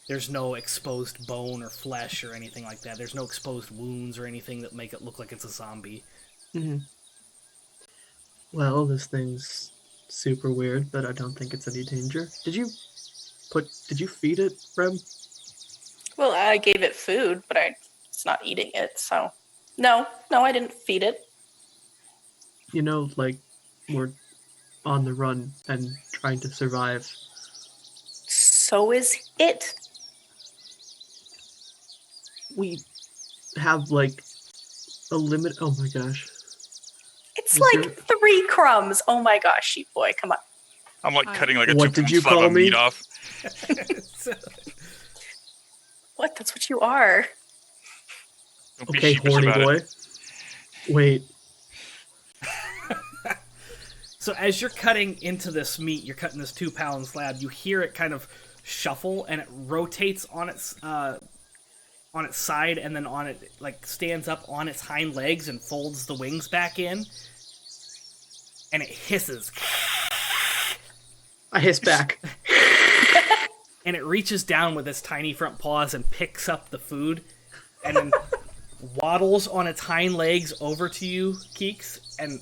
There's no exposed bone or flesh or anything like that. There's no exposed wounds or anything that make it look like it's a zombie. Mm-hmm. Well, this thing's super weird, but I don't think it's any danger. Did you feed it, Rem? Well, I gave it food, but it's not eating it, so... No, I didn't feed it. You know, like, we're on the run and trying to survive. So is it. We have, like, a limit... Oh my gosh. It's Is like there- 3 crumbs. Oh my gosh, sheep boy, come on. I'm like cutting like a What did you slab call of me? meat off. What? That's what you are. Don't be Okay, sheepish horny about boy. it. Wait. So as you're cutting into this meat, you're cutting this 2-pound slab, you hear it kind of shuffle, and it rotates on its side, and then on it, like, stands up on its hind legs and folds the wings back in, and it hisses. I hiss back. And it reaches down with its tiny front paws and picks up the food, and then waddles on its hind legs over to you, Keeks, and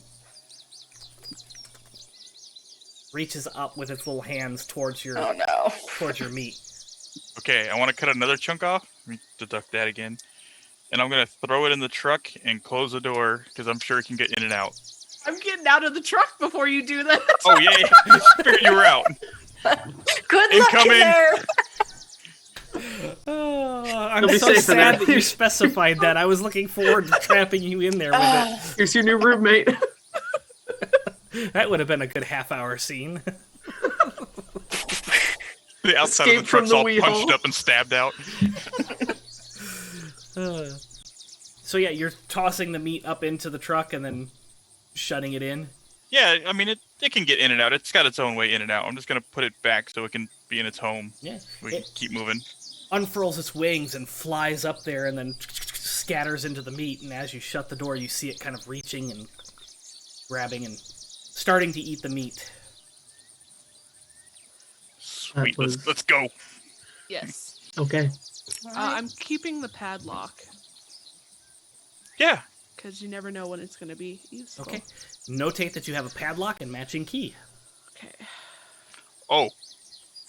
reaches up with its little hands towards your Oh no. towards your meat. Okay, I want to cut another chunk off. Let me deduct that again. And I'm going to throw it in the truck and close the door, because I'm sure it can get in and out. I'm getting out of the truck before you do that. Oh, yeah. Figured you were out. Good luck in Incoming. there. I'm You'll be so safe in sad there. that you specified that. I was looking forward to trapping you in there with it. Here's your new roommate. That would have been a good half-hour scene. The outside Escape of the from truck's the all wheel. punched up and stabbed out. So yeah, you're tossing the meat up into the truck and then shutting it in. Yeah, I mean, it can get in and out. It's got its own way in and out. I'm just going to put it back so it can be in its home. Yeah. We can It keep moving. unfurls its wings and flies up there and then scatters into the meat. And as you shut the door, you see it kind of reaching and grabbing and starting to eat the meat. Sweet, was- let's go. Yes. Okay. I'm keeping the padlock Yeah. because you never know when it's going to be useful. Okay. Notate that you have a padlock and matching key. Okay. Oh,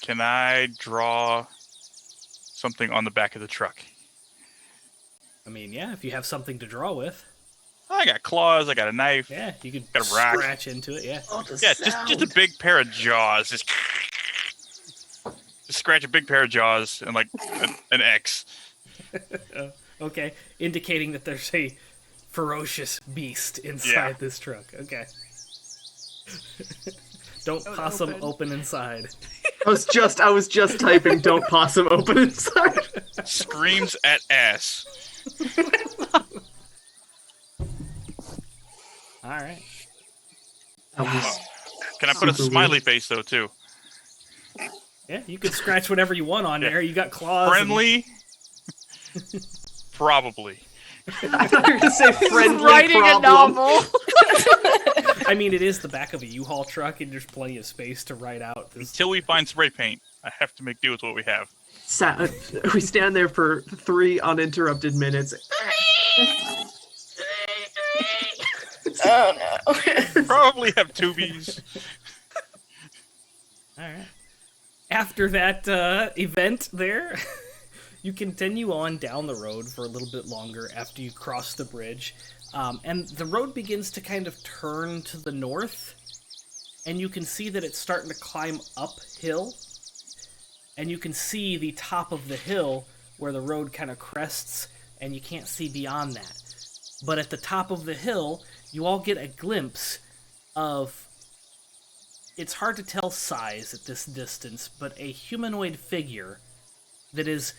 can I draw something on the back of the truck? I mean, yeah, if you have something to draw with, I got claws. I got a knife. yeah, you could Got a rock. scratch into it, yeah. Oh, the Yeah, just a big pair of jaws. Just scratch a big pair of jaws and like an X. Okay, indicating that there's a ferocious beast inside Yeah. this truck. Okay. Don't Don't possum open. open inside. I was just typing "Don't possum open inside." Screams at ass. All right. That was Can I put a Super smiley weird. face though too? Yeah, you could scratch whatever you want on there. You got claws. and- Friendly? Probably. I thought you were going to say friendly Writing problem. a novel. I mean, it is the back of a U-Haul truck, and there's plenty of space to write out this. Until we find spray paint, I have to make do with what we have. We stand there for 3 uninterrupted minutes. Oh no. Probably have tubies. All right. After that event there, you continue on down the road for a little bit longer after you cross the bridge. And the road begins to kind of turn to the north. And you can see that it's starting to climb uphill. And you can see the top of the hill where the road kind of crests. And you can't see beyond that. But at the top of the hill, you all get a glimpse of... It's hard to tell size at this distance, but a humanoid figure that is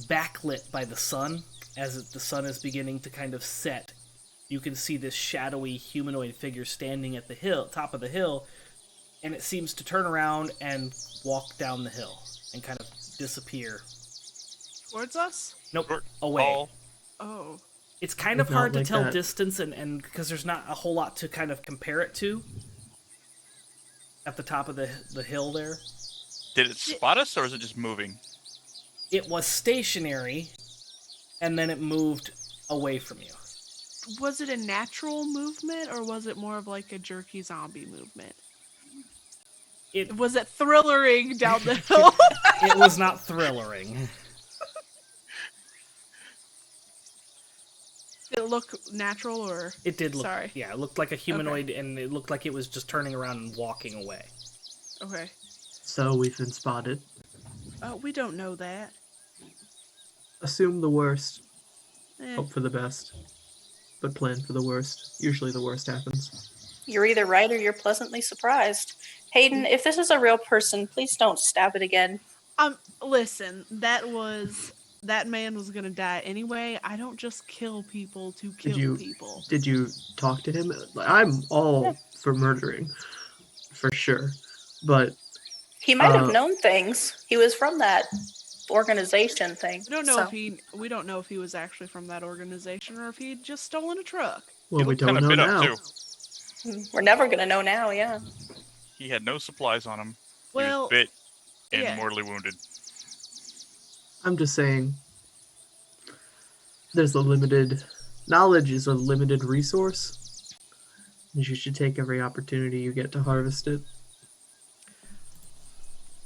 backlit by the sun. As the sun is beginning to kind of set, you can see this shadowy humanoid figure standing at the top of the hill, and it seems to turn around and walk down the hill and kind of disappear. Towards us? Nope, away. Oh. It's kind of hard to tell distance, and because there's not a whole lot to kind of compare it to. At the top of the hill there. Did it spot us, or is it just moving? It was stationary, and then it moved away from you. Was it a natural movement, or was it more of like a jerky zombie movement? Was it thrillering down the hill? It was not thrillering. Did it look natural, or... It did look... Sorry. Yeah, it looked like a humanoid, and it looked like it was just turning around and walking away. Okay. So we've been spotted. We don't know that. Assume the worst. Eh. Hope for the best. But plan for the worst. Usually the worst happens. You're either right or you're pleasantly surprised. Hayden, if this is a real person, please don't stab it again. Listen, that man was gonna die anyway. I don't just kill people to kill people. Did you talk to him? I'm all for murdering, for sure. But he might have known things. He was from that organization thing. We don't know if he was actually from that organization or if he'd just stolen a truck. Well, we don't know now. We're never gonna know now. Yeah. He had no supplies on him. Well, he was bit and mortally wounded. I'm just saying, knowledge is a limited resource, and you should take every opportunity you get to harvest it.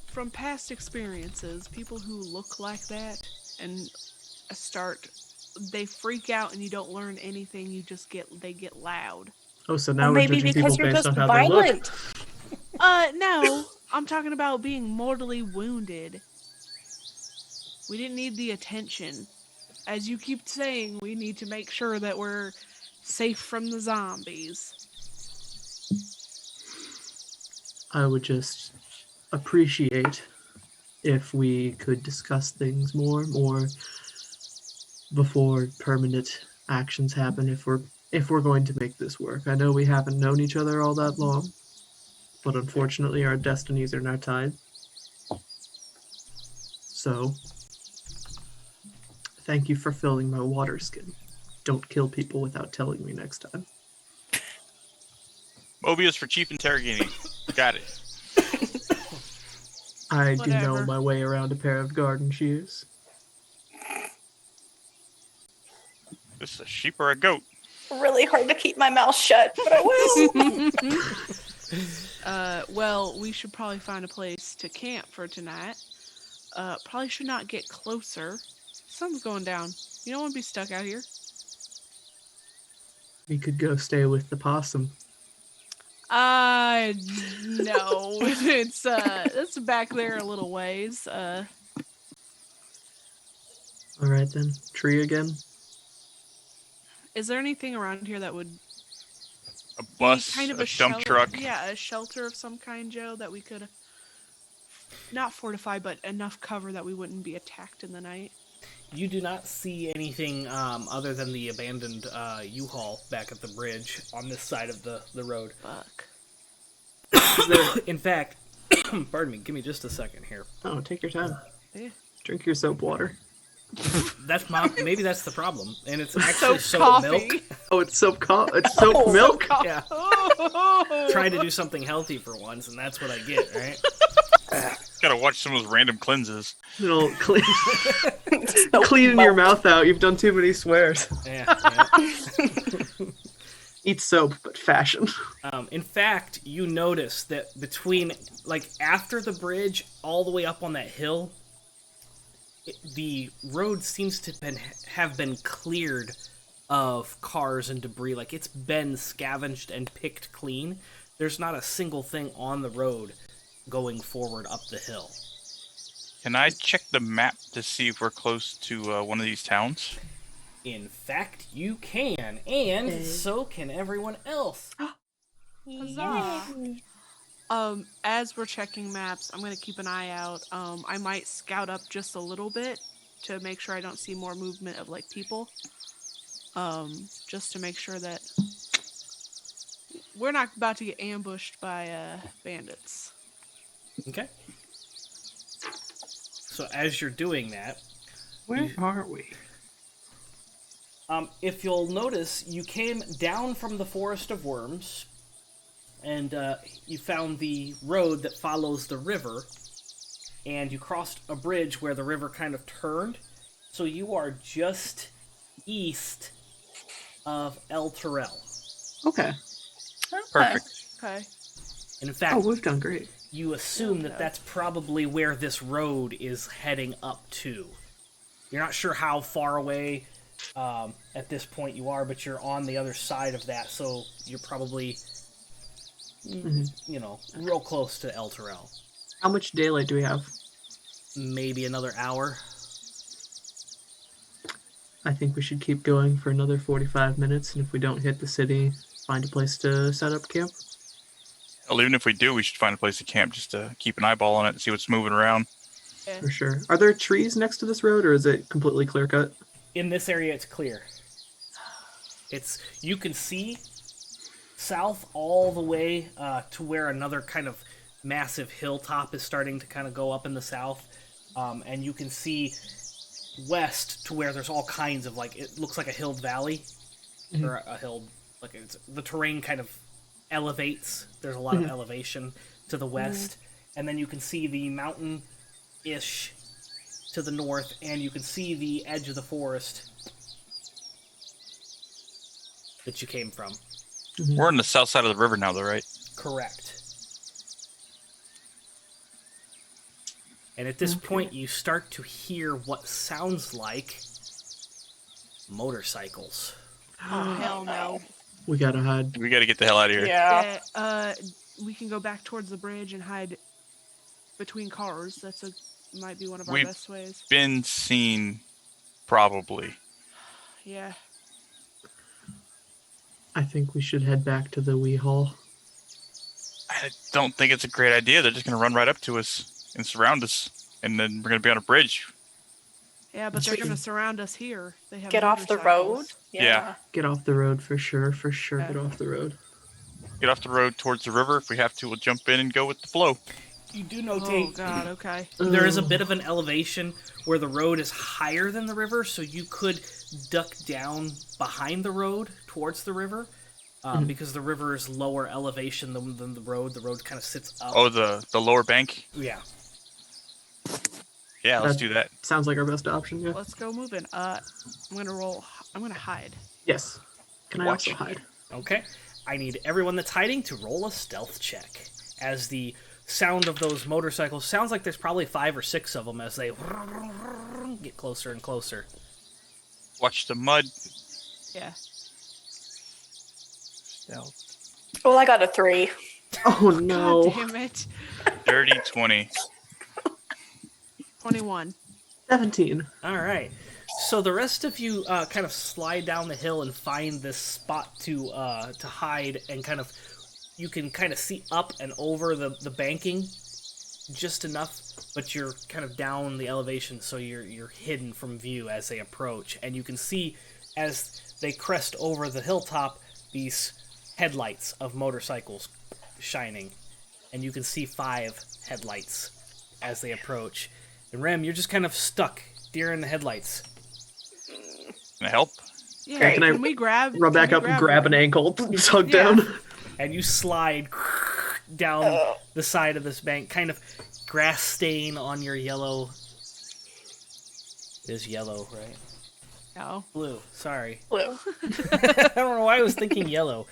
From past experiences, people who look like that and they freak out and you don't learn anything, they get loud. Oh, so now we're judging people based on how they look. No, I'm talking about being mortally wounded. We didn't need the attention. As you keep saying, we need to make sure that we're safe from the zombies. I would just appreciate if we could discuss things more before permanent actions happen if we're going to make this work. I know we haven't known each other all that long, but unfortunately our destinies are now tied. So, thank you for filling my water skin. Don't kill people without telling me next time. Mobias for chief interrogating. Got it. I do know my way around a pair of garden shears. This is a sheep or a goat? Really hard to keep my mouth shut, but I will. Well, we should probably find a place to camp for tonight. Probably should not get closer. Sun's going down. You don't want to be stuck out here. We could go stay with the possum. No. It's back there a little ways. Alright then. Tree again? Is there anything around here that would... A bus, kind of a dump truck? Yeah, a shelter of some kind, Joe, that we could... Not fortify, but enough cover that we wouldn't be attacked in the night. You do not see anything other than the abandoned U-Haul back at the bridge on this side of the road. Fuck. In fact, pardon me, give me just a second here. Oh, take your time. Yeah. Drink your soap water. Maybe that's the problem, and it's actually soap coffee. milk. Oh, it's soap milk? Yeah. Trying to do something healthy for once, and that's what I get, right? Gotta watch some of those random cleanses. Little cleaning your mouth out. You've done too many swears. Yeah. Eat soap, but fashion. In fact, you notice that between, after the bridge, all the way up on that hill, the road seems to have been cleared of cars and debris. It's been scavenged and picked clean. There's not a single thing on the road going forward up the hill. Can I check the map to see if we're close to one of these towns? In fact, you can, and so can everyone else. Huzzah. As we're checking maps, I'm going to keep an eye out. I might scout up just a little bit to make sure I don't see more movement of, like, people. Just to make sure that we're not about to get ambushed by bandits. Okay. So as you're doing that, Where are we? if you'll notice, you came down from the Forest of Worms, and you found the road that follows the river, and you crossed a bridge where the river kind of turned, so you are just east of El Terrell. Okay. Perfect. Okay. And in fact, Oh, we've done great. you assume that that's probably where this road is heading up to. You're not sure how far away at this point you are, but you're on the other side of that, so you're probably, real close to El Terrell. How much daylight do we have? Maybe another hour. I think we should keep going for another 45 minutes, and if we don't hit the city, find a place to set up camp. Well, even if we do, we should find a place to camp just to keep an eyeball on it and see what's moving around. Yeah. For sure. Are there trees next to this road, or is it completely clear cut? In this area, it's clear. You can see south all the way to where another kind of massive hilltop is starting to kind of go up in the south, and you can see west to where there's all kinds of, like, it looks like a hilled valley, or a hill, like the terrain kind of elevates. There's a lot of elevation to the west, and then you can see the mountain-ish to the north, and you can see the edge of the forest that you came from. We're on the south side of the river now, though, right? Correct. And at this point, you start to hear what sounds like motorcycles. Oh, hell no. We gotta hide. We got to get the hell out of here. Yeah. We can go back towards the bridge and hide between cars. Might be one of our We've- best ways. Been seen, probably. Yeah. I think we should head back to the Wee Hall. I don't think it's a great idea. They're just going to run right up to us and surround us, and then we're going to be on a bridge. Yeah, but they're going to surround us here. They have Get off the road. motorcycles. Yeah. Get off the road for sure. For sure, Okay. get off the road. Get off the road towards the river. If we have to, we'll jump in and go with the flow. You do Oh, notate God, okay. there is a bit of an elevation where the road is higher than the river, so you could duck down behind the road towards the river, because the river is lower elevation than the road. The road kind of sits up. Oh, the lower bank? Yeah. Yeah, let's do that. Sounds like our best option, yeah. Let's go moving. I'm going to hide. Yes. Can I Watch. also hide? Okay. I need everyone that's hiding to roll a stealth check. As the sound of those motorcycles sounds like there's probably 5 or 6 of them as they get closer and closer. Watch the mud. Yeah. Stealth. Well, I got a 3. Oh no. God damn it. Dirty 20. 21. 17. All right. So the rest of you kind of slide down the hill and find this spot to hide, and you can kind of see up and over the banking just enough, but you're kind of down the elevation, so you're hidden from view as they approach, and you can see as they crest over the hilltop these headlights of motorcycles shining, and you can see 5 headlights as they approach. And Rem, you're just kind of stuck, deer in the headlights. Can I help? Yeah, Great. Can I can we grab... Rub back up and grab an ankle, tug Yeah. down. And you slide down the side of this bank, kind of grass stain on your yellow. It is yellow, right? No. Blue. Sorry. Blue. I don't know why I was thinking yellow.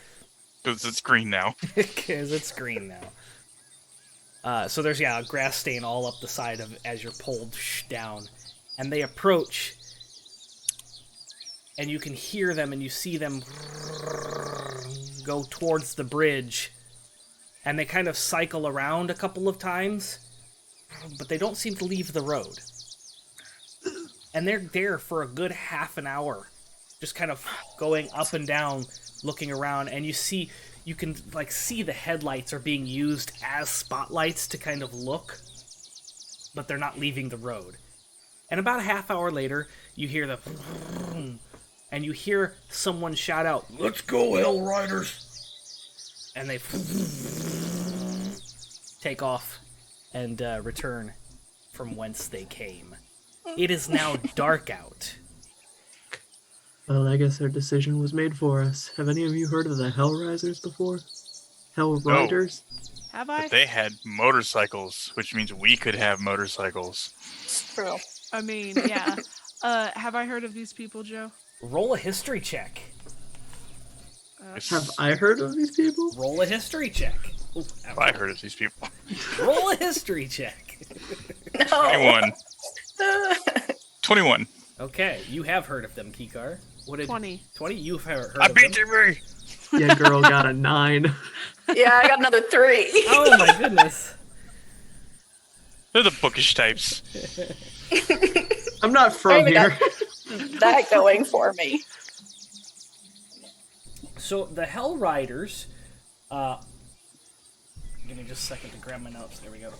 Because it's green now. Because it's green now. So there's, a grass stain all up the side of as you're pulled down. And they approach, and you can hear them and you see them go towards the bridge. And they kind of cycle around a couple of times, but they don't seem to leave the road. And they're there for a good half an hour just kind of going up and down, looking around, and you can like see the headlights are being used as spotlights to kind of look, but they're not leaving the road. And about a half hour later, you hear the and you hear someone shout out, "Let's go, Hell Riders!" And they take off and return from whence they came. It is now dark out. Well, I guess our decision was made for us. Have any of you heard of the Hellrisers before? Hell Riders? Have But I? they had motorcycles, which means we could have motorcycles. It's true. I mean, yeah. Have I heard of these people, Joe? Roll a history check. Have I heard of these people? Roll a history check. Ooh, Have I heard of these people? Roll a history check. No. 21. 21. Okay, you have heard of them, Keekar. What did 20. 20? You've heard I of beat them. Timmy! Yeah, girl got a 9. Yeah, I got another 3. Oh my goodness. They're the bookish types. I'm not I from even here. got that going for me. So the Hell Riders, give me just a second to grab my notes. There we go.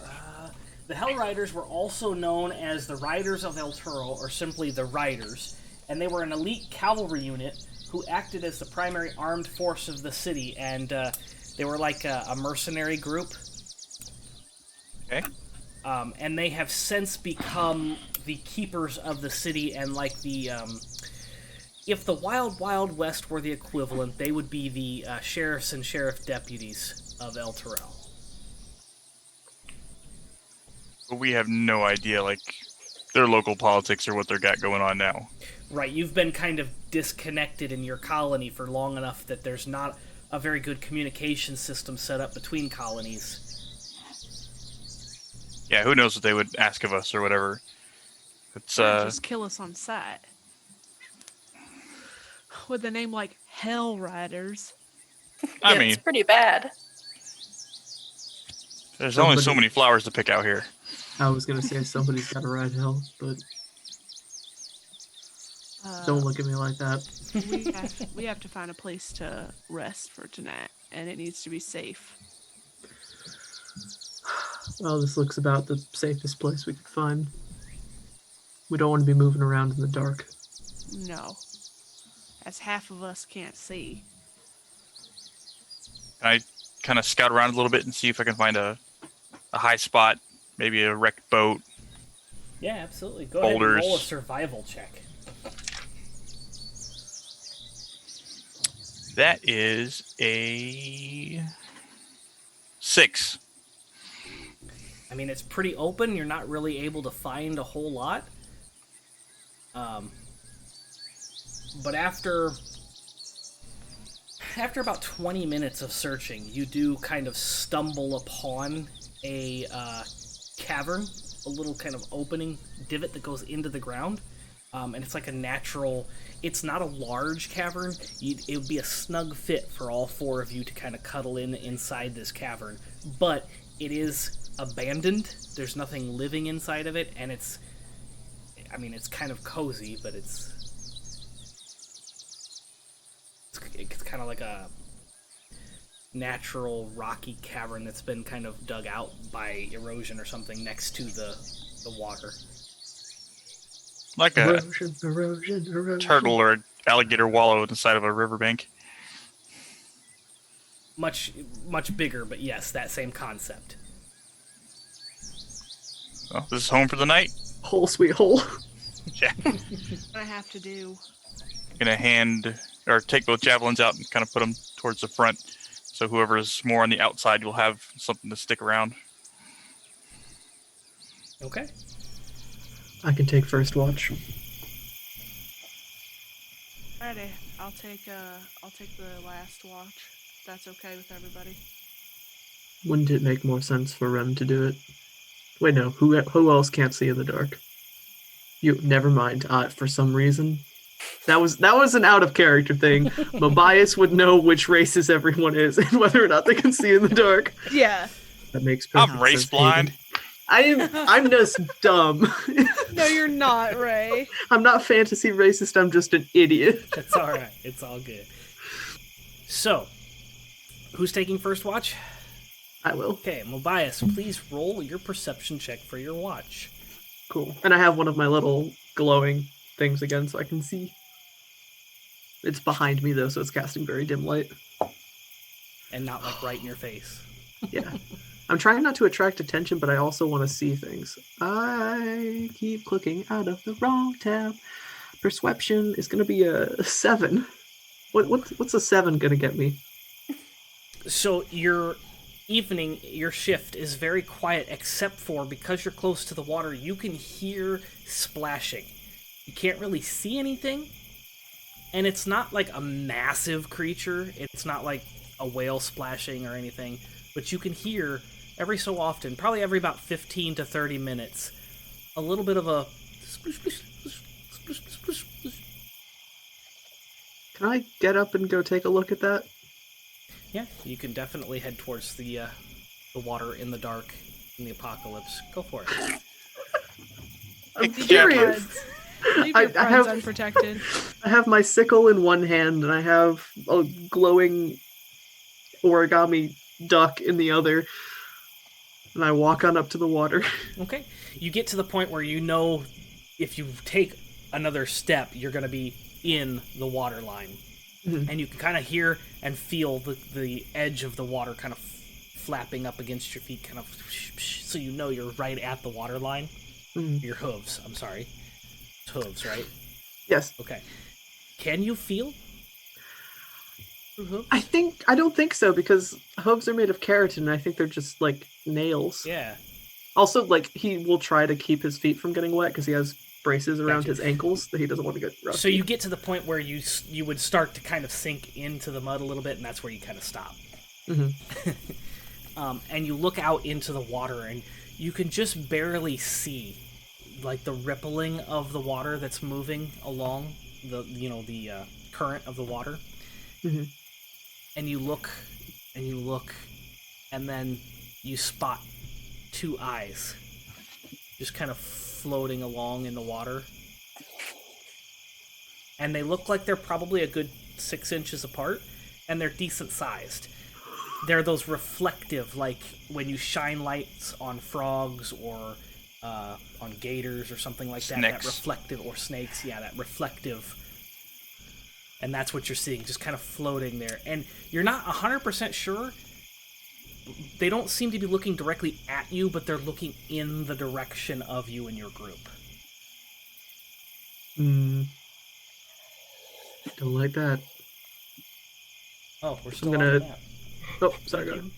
The Hell Riders were also known as the Riders of El Toro, or simply the Riders, and they were an elite cavalry unit who acted as the primary armed force of the city, and they were like a mercenary group. Okay. And they have since become the keepers of the city, and like the if the Wild Wild West were the equivalent, they would be the sheriffs and sheriff deputies of El Toro. But we have no idea, like, their local politics or what they got going on now. Right, you've been kind of disconnected in your colony for long enough that there's not a very good communication system set up between colonies. Yeah, who knows what they would ask of us or whatever. It's, Just kill us on sight. With a name like Hell Riders. I Yeah, mean, it's pretty bad. there's only so many flowers to pick out here. I was gonna say somebody's got to ride hell, but don't look at me like that. We have to find a place to rest for tonight, and it needs to be safe. Well, this looks about the safest place we could find. We don't want to be moving around in the dark. No. As half of us can't see. Can I kind of scout around a little bit and see if I can find a high spot, maybe a wrecked boat? Yeah, absolutely. Go ahead and Boulders. roll a survival check. That is a 6. I mean, it's pretty open. You're not really able to find a whole lot. But after about 20 minutes of searching, you do kind of stumble upon a cavern, a little kind of opening divot that goes into the ground. And it's like a natural... It's not a large cavern. It would be a snug fit for all four of you to kind of cuddle inside this cavern. But it is abandoned. There's nothing living inside of it, and it's... I mean, it's kind of cozy, but it's kind of like a natural rocky cavern that's been kind of dug out by erosion or something next to the water. Like a Erosion. turtle or an alligator wallow inside of a riverbank. Much bigger, but yes, that same concept. Well, this is home for the night. Hole, sweet hole. Yeah. What I have to do. Gonna take both javelins out and kind of put them towards the front, so whoever is more on the outside will have something to stick around. Okay. I can take first watch. Alrighty, I'll take the last watch. If that's okay with everybody. Wouldn't it make more sense for Rem to do it? Wait, no. Who else can't see in the dark? You. Never mind. For some reason, that was an out of character thing. Mobias would know which races everyone is and whether or not they can see in the dark. Yeah. That makes perfect I'm race sense, blind. Hayden. I'm just dumb. No, you're not, Ray. I'm not fantasy racist. I'm just an idiot. It's all right. It's all good. So, who's taking first watch? I will. Okay, Mobias, please roll your perception check for your watch. Cool. And I have one of my little glowing things again, so I can see. It's behind me though, so it's casting very dim light. And not like right in your face. Yeah. I'm trying not to attract attention, but I also want to see things. I keep clicking out of the wrong tab. Perception is going to be a 7. What's a 7 going to get me? So your evening, your shift is very quiet, except for because you're close to the water, you can hear splashing. You can't really see anything, and it's not like a massive creature. It's not like a whale splashing or anything, but you can hear every so often, probably every about 15 to 30 minutes, a little bit of a splish, splish, splish, splish, splish, splish. Can I get up and go take a look at that? Yeah, you can definitely head towards the water in the dark in the apocalypse. Go for it. I'm Leave your curious. friends- Leave your friends unprotected. I have my sickle in one hand, and I have a glowing origami duck in the other. And I walk on up to the water. Okay. You get to the point where you know if you take another step, you're going to be in the water line. Mhm. And you can kind of hear and feel the edge of the water kind of flapping up against your feet, kind of, so you know you're right at the water line. Mhm. Your hooves, I'm sorry. It's hooves, right? Yes. Okay. Can you feel through hooves? I don't think so, because hooves are made of keratin, and I think they're just like nails. Yeah. Also, like, he will try to keep his feet from getting wet because he has braces around Gotcha. his ankles that he doesn't want to get rusty. So you get to the point where you would start to kind of sink into the mud a little bit, and that's where you kind of stop. Mhm. And you look out into the water, and you can just barely see, like, the rippling of the water that's moving along the current of the water. Mhm. And you look, and then you spot 2 eyes just kind of floating along in the water. And they look like they're probably a good 6 inches apart, and they're decent sized. They're those reflective, like when you shine lights on frogs or on gators or something like that. Snakes. That reflective, or snakes, yeah, that reflective. And that's what you're seeing, just kind of floating there. And you're not 100% sure. They don't seem to be looking directly at you, but they're looking in the direction of you and your group. Don't like that. Oh, we're still gonna- on the map. Oh, sorry, go ahead.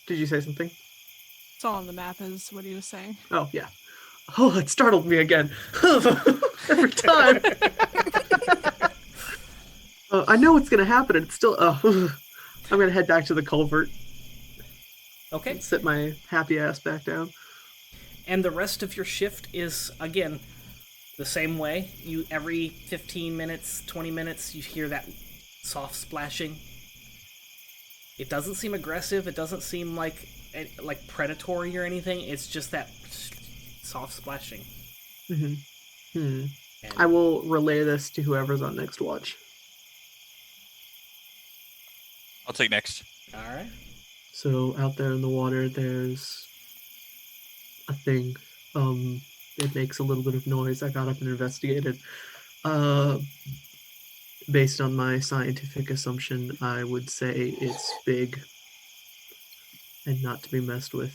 Did you say something? It's all on the map, is what he was saying. Oh, yeah. Oh, it startled me again. Every time. I know what's going to happen, and it's still... I'm going to head back to the culvert Okay. and sit my happy ass back down. And the rest of your shift is, again, the same way. You every 15 minutes, 20 minutes, you hear that soft splashing. It doesn't seem aggressive. It doesn't seem like predatory or anything. It's just that soft splashing. And I will relay this to whoever's on next watch. I'll take next. all right. So out there in the water, there's a thing. It makes a little bit of noise. I got up and investigated. Based on my scientific assumption, I would say it's big and not to be messed with.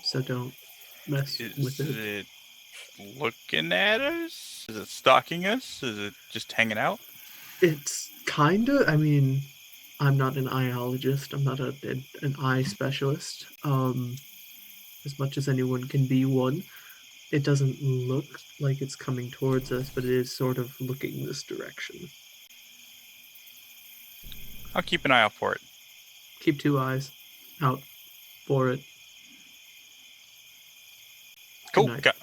So don't mess with Is it. it looking at us? Is it stalking us? Is it just hanging out? It's kinda. I mean, I'm not an eyeologist. I'm not an eye specialist. As much as anyone can be one, it doesn't look like it's coming towards us, but it is sort of looking this direction. I'll keep an eye out for it. Keep 2 eyes out for it. Cool. night. Got-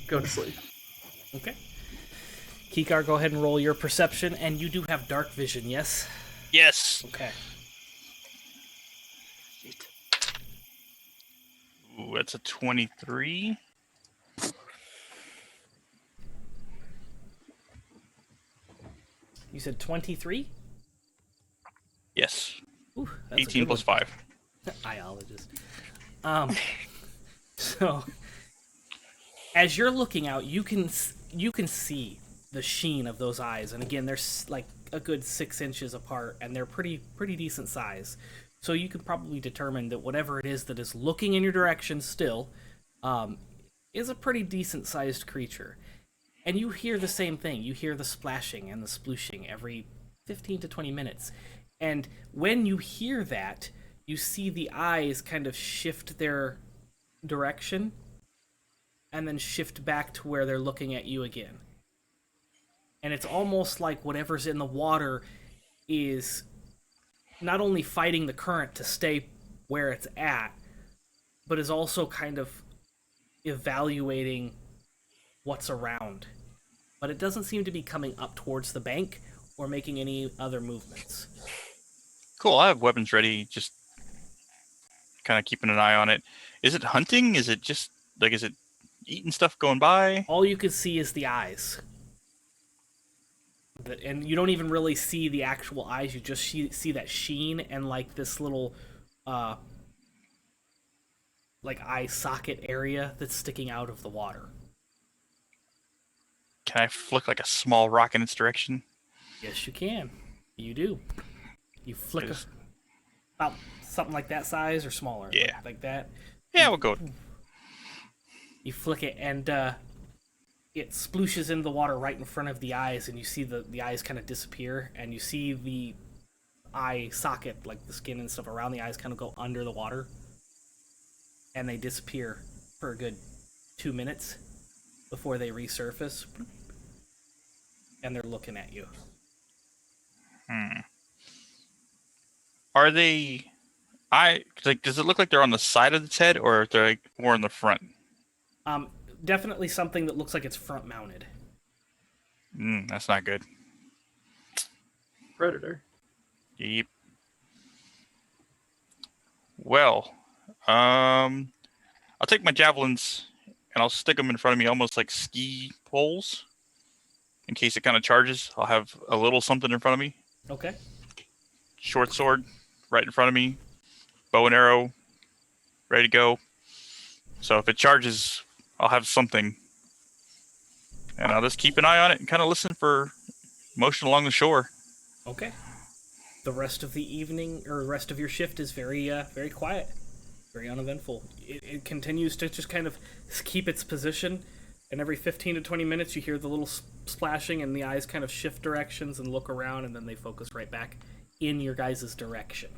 Go to sleep. Okay. Keekar, go ahead and roll your perception, and you do have dark vision, yes? Yes. Okay. Ooh, that's a 23. You said 23? Yes. Ooh, that's 18 a good plus 5. Iologist. So as you're looking out, you can see the sheen of those eyes, and again, they're like a good 6 inches apart, and they're pretty decent size. So you can probably determine that whatever it is that is looking in your direction still, is a pretty decent sized creature. And you hear the same thing. You hear the splashing and the splooshing every 15 to 20 minutes. And when you hear that, you see the eyes kind of shift their direction and then shift back to where they're looking at you again. And it's almost like whatever's in the water is not only fighting the current to stay where it's at, but is also kind of evaluating what's around. But it doesn't seem to be coming up towards the bank or making any other movements. Cool, I have weapons ready, just kind of keeping an eye on it. Is it hunting? Is it just, like, is it eating stuff going by? All you can see is the eyes. And you don't even really see the actual eyes, you just see that sheen and like this little like eye socket area that's sticking out of the water. Can I flick like a small rock in its direction? Yes, you can. You do. You flick about something like that size or smaller. Yeah. Like that. Yeah, we'll go. You flick it, and it splooshes into the water right in front of the eyes, and you see the eyes kind of disappear, and you see the eye socket, like the skin and stuff around the eyes, kind of go under the water. And they disappear for a good 2 minutes before they resurface. And they're looking at you. Are they... like, does it look like they're on the side of its head, or if they're like more in the front? Definitely something that looks like it's front mounted. That's not good. Predator. Yep. Well, I'll take my javelins and I'll stick them in front of me, almost like ski poles, in case it kind of charges. I'll have a little something in front of me. Okay. Short sword right in front of me, bow and arrow ready to go. So if it charges, I'll have something, and I'll just keep an eye on it and kind of listen for motion along the shore. Okay. The rest of the evening, or the rest of your shift, is very quiet, very uneventful. It continues to just kind of keep its position, and every 15 to 20 minutes you hear the little splashing, and the eyes kind of shift directions and look around, and then they focus right back in your guys' direction.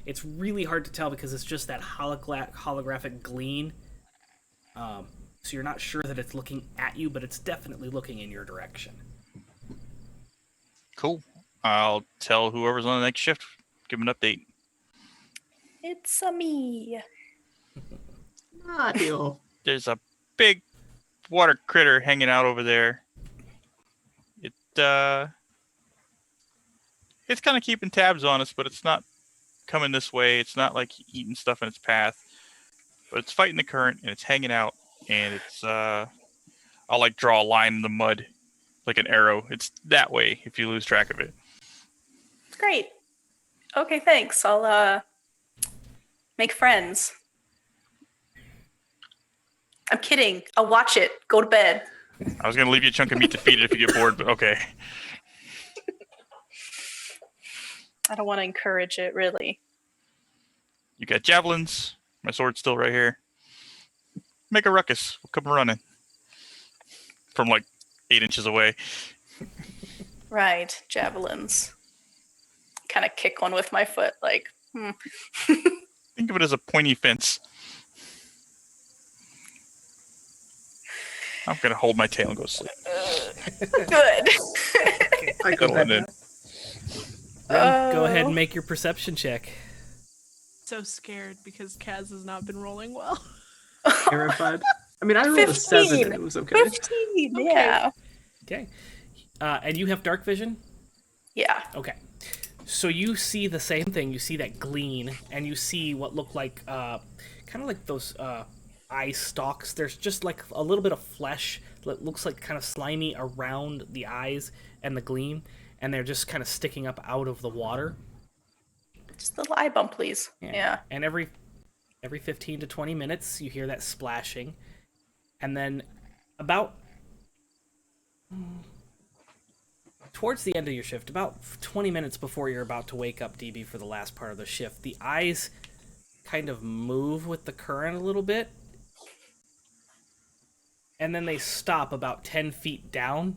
It's really hard to tell because it's just that holographic gleam. So you're not sure that it's looking at you, but it's definitely looking in your direction. Cool. I'll tell whoever's on the next shift, give them an update. It's me. Mario. There's a big water critter hanging out over there. It's kind of keeping tabs on us, but it's not coming this way. It's not like eating stuff in its path, but it's fighting the current and it's hanging out. And it's I'll like draw a line in the mud, like an arrow. It's that way if you lose track of it. Great. Okay, thanks. I'll make friends. I'm kidding. I'll watch it. Go to bed. I was gonna leave you a chunk of meat to feed it if you get bored, but okay. I don't want to encourage it, really. You got javelins. My sword's still right here. Make a ruckus. We'll come running. From like 8 inches away. Right, javelins. Kind of kick one with my foot, like, Think of it as a pointy fence. I'm gonna hold my tail and go to sleep. Good. I go Settle it in. Go ahead and make your perception check. So scared because Kaz has not been rolling well. terrified. I mean, I rolled a 7 and it was okay. 15, yeah. Okay. And you have dark vision? Yeah. Okay. So you see the same thing. You see that gleam, and you see what look like kind kind of like those eye stalks. There's just like a little bit of flesh that looks like kind of slimy around the eyes and the gleam, and they're just kind of sticking up out of the water. Just a little eye bump, please. Yeah. And every 15 to 20 minutes, you hear that splashing, and then about towards the end of your shift, about 20 minutes before you're about to wake up, DB, for the last part of the shift, the eyes kind of move with the current a little bit, and then they stop about 10 feet down,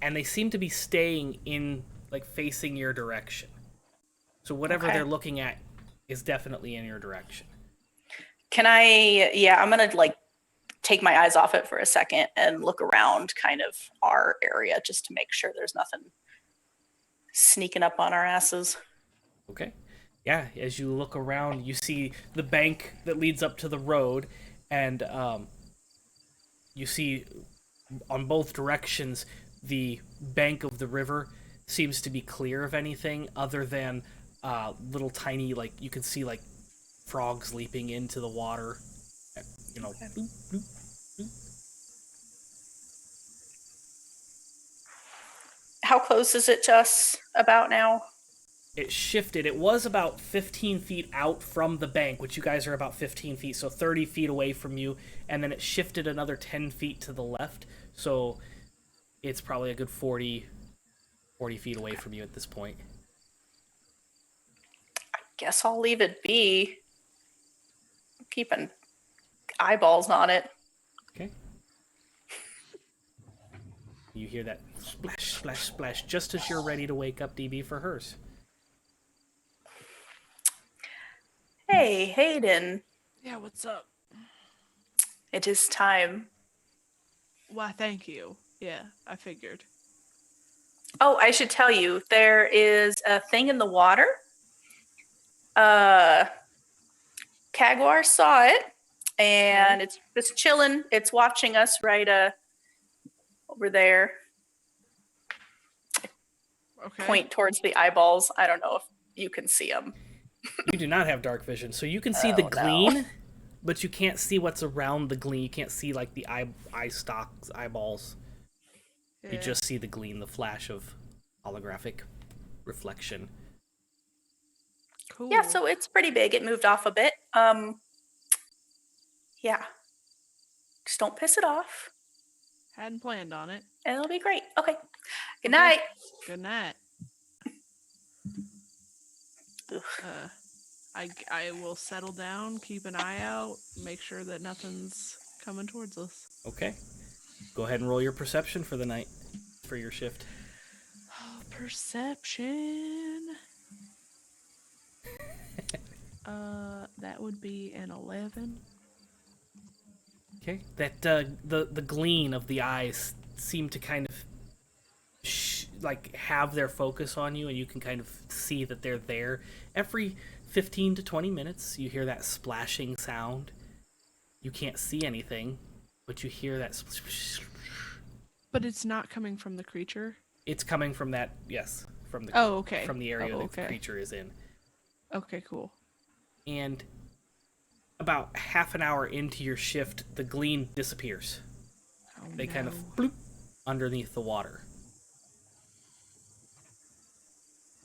and they seem to be staying in, like, facing your direction. So whatever they're looking at is definitely in your direction. I'm gonna like take my eyes off it for a second and look around kind of our area just to make sure there's nothing sneaking up on our asses. Okay. Yeah, as you look around, you see the bank that leads up to the road, and you see on both directions the bank of the river seems to be clear of anything other than little tiny, like, you can see like frogs leaping into the water, you know. Bloop, bloop, bloop. How close is it to us about now? It shifted. It was about 15 feet out from the bank, which you guys are about 15 feet, so 30 feet away from you, and then it shifted another 10 feet to the left, so it's probably a good 40 feet away from you at this point. I guess I'll leave it be. I'm keeping eyeballs on it. Okay. You hear that splash, splash, splash, just as you're ready to wake up, DB, for hers. Hey, Hayden. Yeah, what's up? It is time. Why, thank you. Yeah, I figured. Oh, I should tell you, there is a thing in the water. Kaagwar saw it, and it's just chilling. It's watching us right over there. Okay. Point towards the eyeballs. I don't know if you can see them. You do not have dark vision, so you can see the gleam, but you can't see what's around the gleam. You can't see, like, the eye stalks, eyeballs. Yeah. You just see the gleam, the flash of holographic reflection. Cool. Yeah, so it's pretty big. It moved off a bit. Yeah. Just don't piss it off. Hadn't planned on it. And it'll be great. Okay. Good night. Good night. Ugh. I will settle down, keep an eye out, make sure that nothing's coming towards us. Okay. Go ahead and roll your perception for the night, for your shift. Oh, perception. That would be an 11. Okay. That the gleam of the eyes seem to kind of have their focus on you, and you can kind of see that they're there. Every 15 to 20 minutes, you hear that splashing sound. You can't see anything, but you hear that. But it's not coming from the creature? It's coming from that, yes, from the okay. From the area okay. that the creature is in. Okay, cool. And about half an hour into your shift, the gleam disappears. Oh, They kind of no. bloop underneath the water.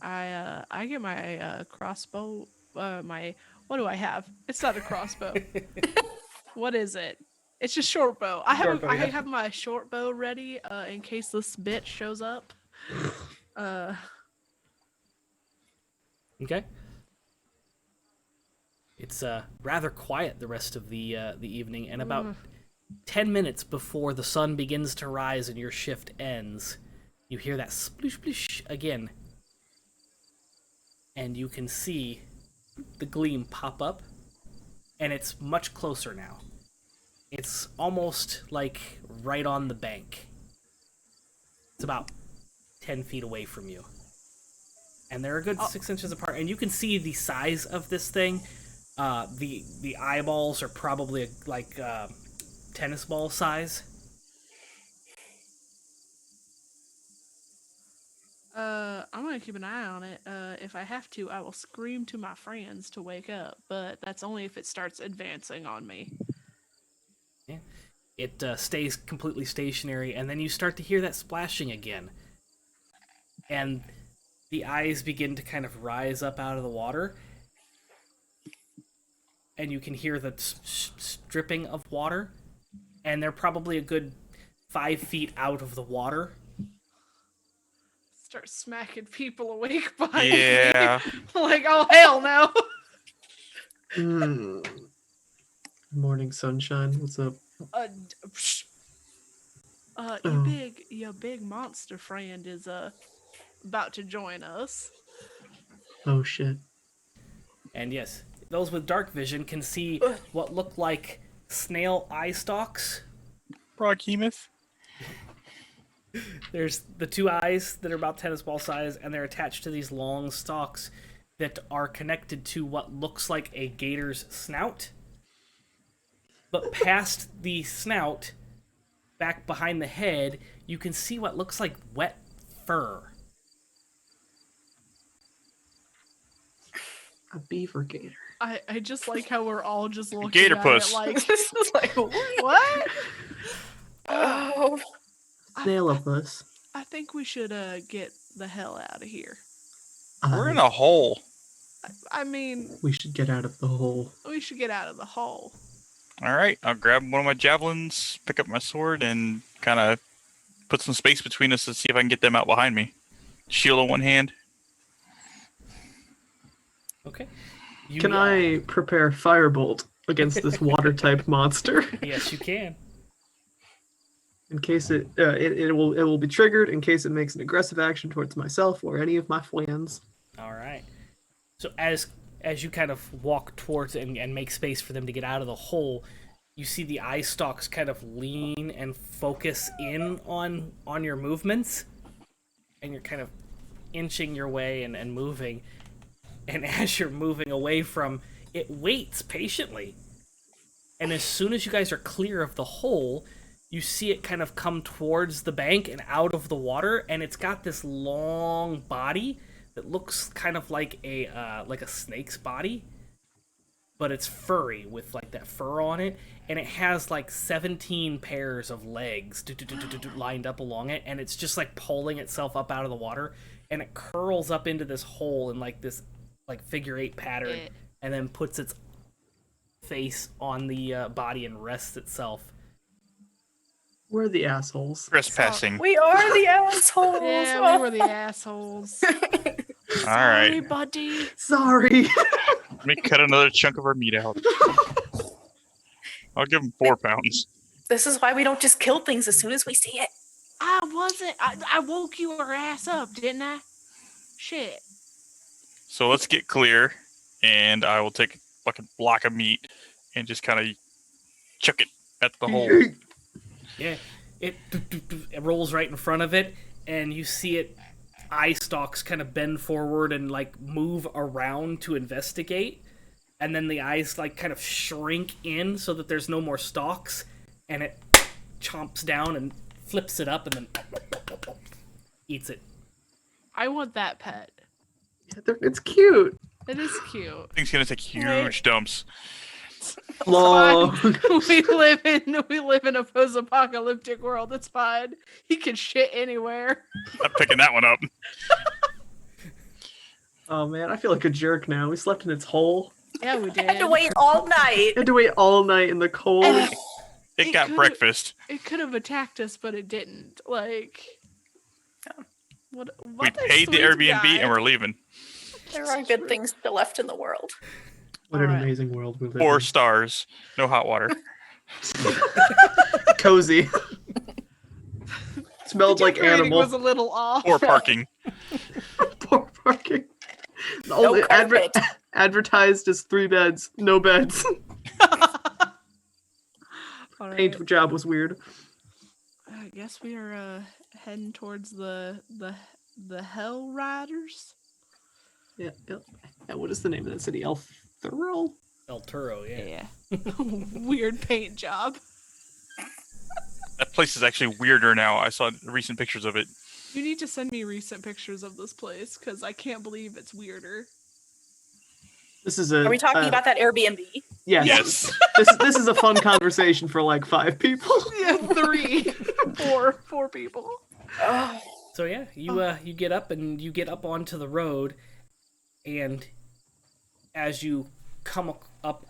I get my crossbow. What do I have? It's not a crossbow. What is it? It's just short bow. I have my short bow ready in case this bitch shows up. Okay. It's rather quiet the rest of the evening, and about 10 minutes before the sun begins to rise and your shift ends, you hear that splish splish again. And you can see the gleam pop up, and it's much closer now. It's almost like right on the bank. It's about 10 feet away from you. And they're a good 6 inches apart, and you can see the size of this thing. The eyeballs are probably like tennis ball size. I'm gonna keep an eye on it. If I have to, I will scream to my friends to wake up, but that's only if it starts advancing on me. Yeah. It stays completely stationary, and then you start to hear that splashing again. And the eyes begin to kind of rise up out of the water, and you can hear the dripping of water, and they're probably a good 5 feet out of the water. Start smacking people awake behind Yeah. me. Like, oh hell no! Morning sunshine. What's up? Your big monster friend is about to join us. Oh shit. And yes, those with dark vision can see what look like snail eye stalks. Broghemoth. There's the 2 eyes that are about tennis ball size, and they're attached to these long stalks that are connected to what looks like a gator's snout. But past the snout, back behind the head, you can see what looks like wet fur. A beaver gator. I just like how we're all just looking Gator at puss. it like, This is like, what? oh, Snailopus. I think we should get the hell out of here. We're in a hole. I mean, We should get out of the hole. we should get out of the hole. All right, I'll grab one of my javelins, pick up my sword, and kind of put some space between us to see if I can get them out behind me. Shield in one hand. Okay. Can I prepare firebolt against this water-type monster? Yes, you can. In case it will be triggered in case it makes an aggressive action towards myself or any of my friends. All right. So as you kind of walk towards it and make space for them to get out of the hole, you see the eye stalks kind of lean and focus in on your movements, and you're kind of inching your way and moving. And as you're moving away from it, waits patiently. And as soon as you guys are clear of the hole, you see it kind of come towards the bank and out of the water, and it's got this long body that looks kind of like a snake's body, but it's furry with like that fur on it, and it has like 17 pairs of legs lined up along it, and it's just like pulling itself up out of the water, and it curls up into this hole in like this like figure 8 pattern, and then puts its face on the body and rests itself. We're the assholes. Trespassing. we are the assholes. Yeah, we were the assholes. All Sorry, right. buddy. Sorry. Let me cut another chunk of our meat out. I'll give him 4 pounds. This is why we don't just kill things as soon as we see it. I woke your ass up, didn't I? Shit. So let's get clear, and I will take like a block of meat and just kind of chuck it at the hole. Yeah, it rolls right in front of it, and you see it eye stalks kind of bend forward and like move around to investigate, and then the eyes like kind of shrink in so that there's no more stalks, and it chomps down and flips it up and then eats it. I want that pet. It's cute. It is cute. Thing's gonna take huge dumps. Long. we live in a post-apocalyptic world. It's fine. He can shit anywhere. I'm picking that one up. Oh man, I feel like a jerk now. We slept in its hole. Yeah, we did. Had to wait all night. Had to wait all night in the cold. It got could've- breakfast. It could have attacked us, but it didn't. Like, We what a paid the sweet Airbnb guy. and we're leaving. There are good things still left in the world. What an Alright. amazing world we live 4 in. stars. No hot water. Cozy. Smelled like Decorating animal. was a little off. Or parking. Poor parking. No Only carpet. advertised as 3 beds, no beds. All right. Paint job was weird. I guess we are heading towards the Hell Riders. Yeah, what is the name of that city? El Thurl? El Turo, yeah. Weird paint job. That place is actually weirder now. I saw recent pictures of it. You need to send me recent pictures of this place, because I can't believe it's weirder. This is a. Are we talking about that Airbnb? Yes. Yes. This is a fun conversation for like 5 people. Yeah, 4 people. Oh. So yeah, you get up and you get up onto the road, and as you come up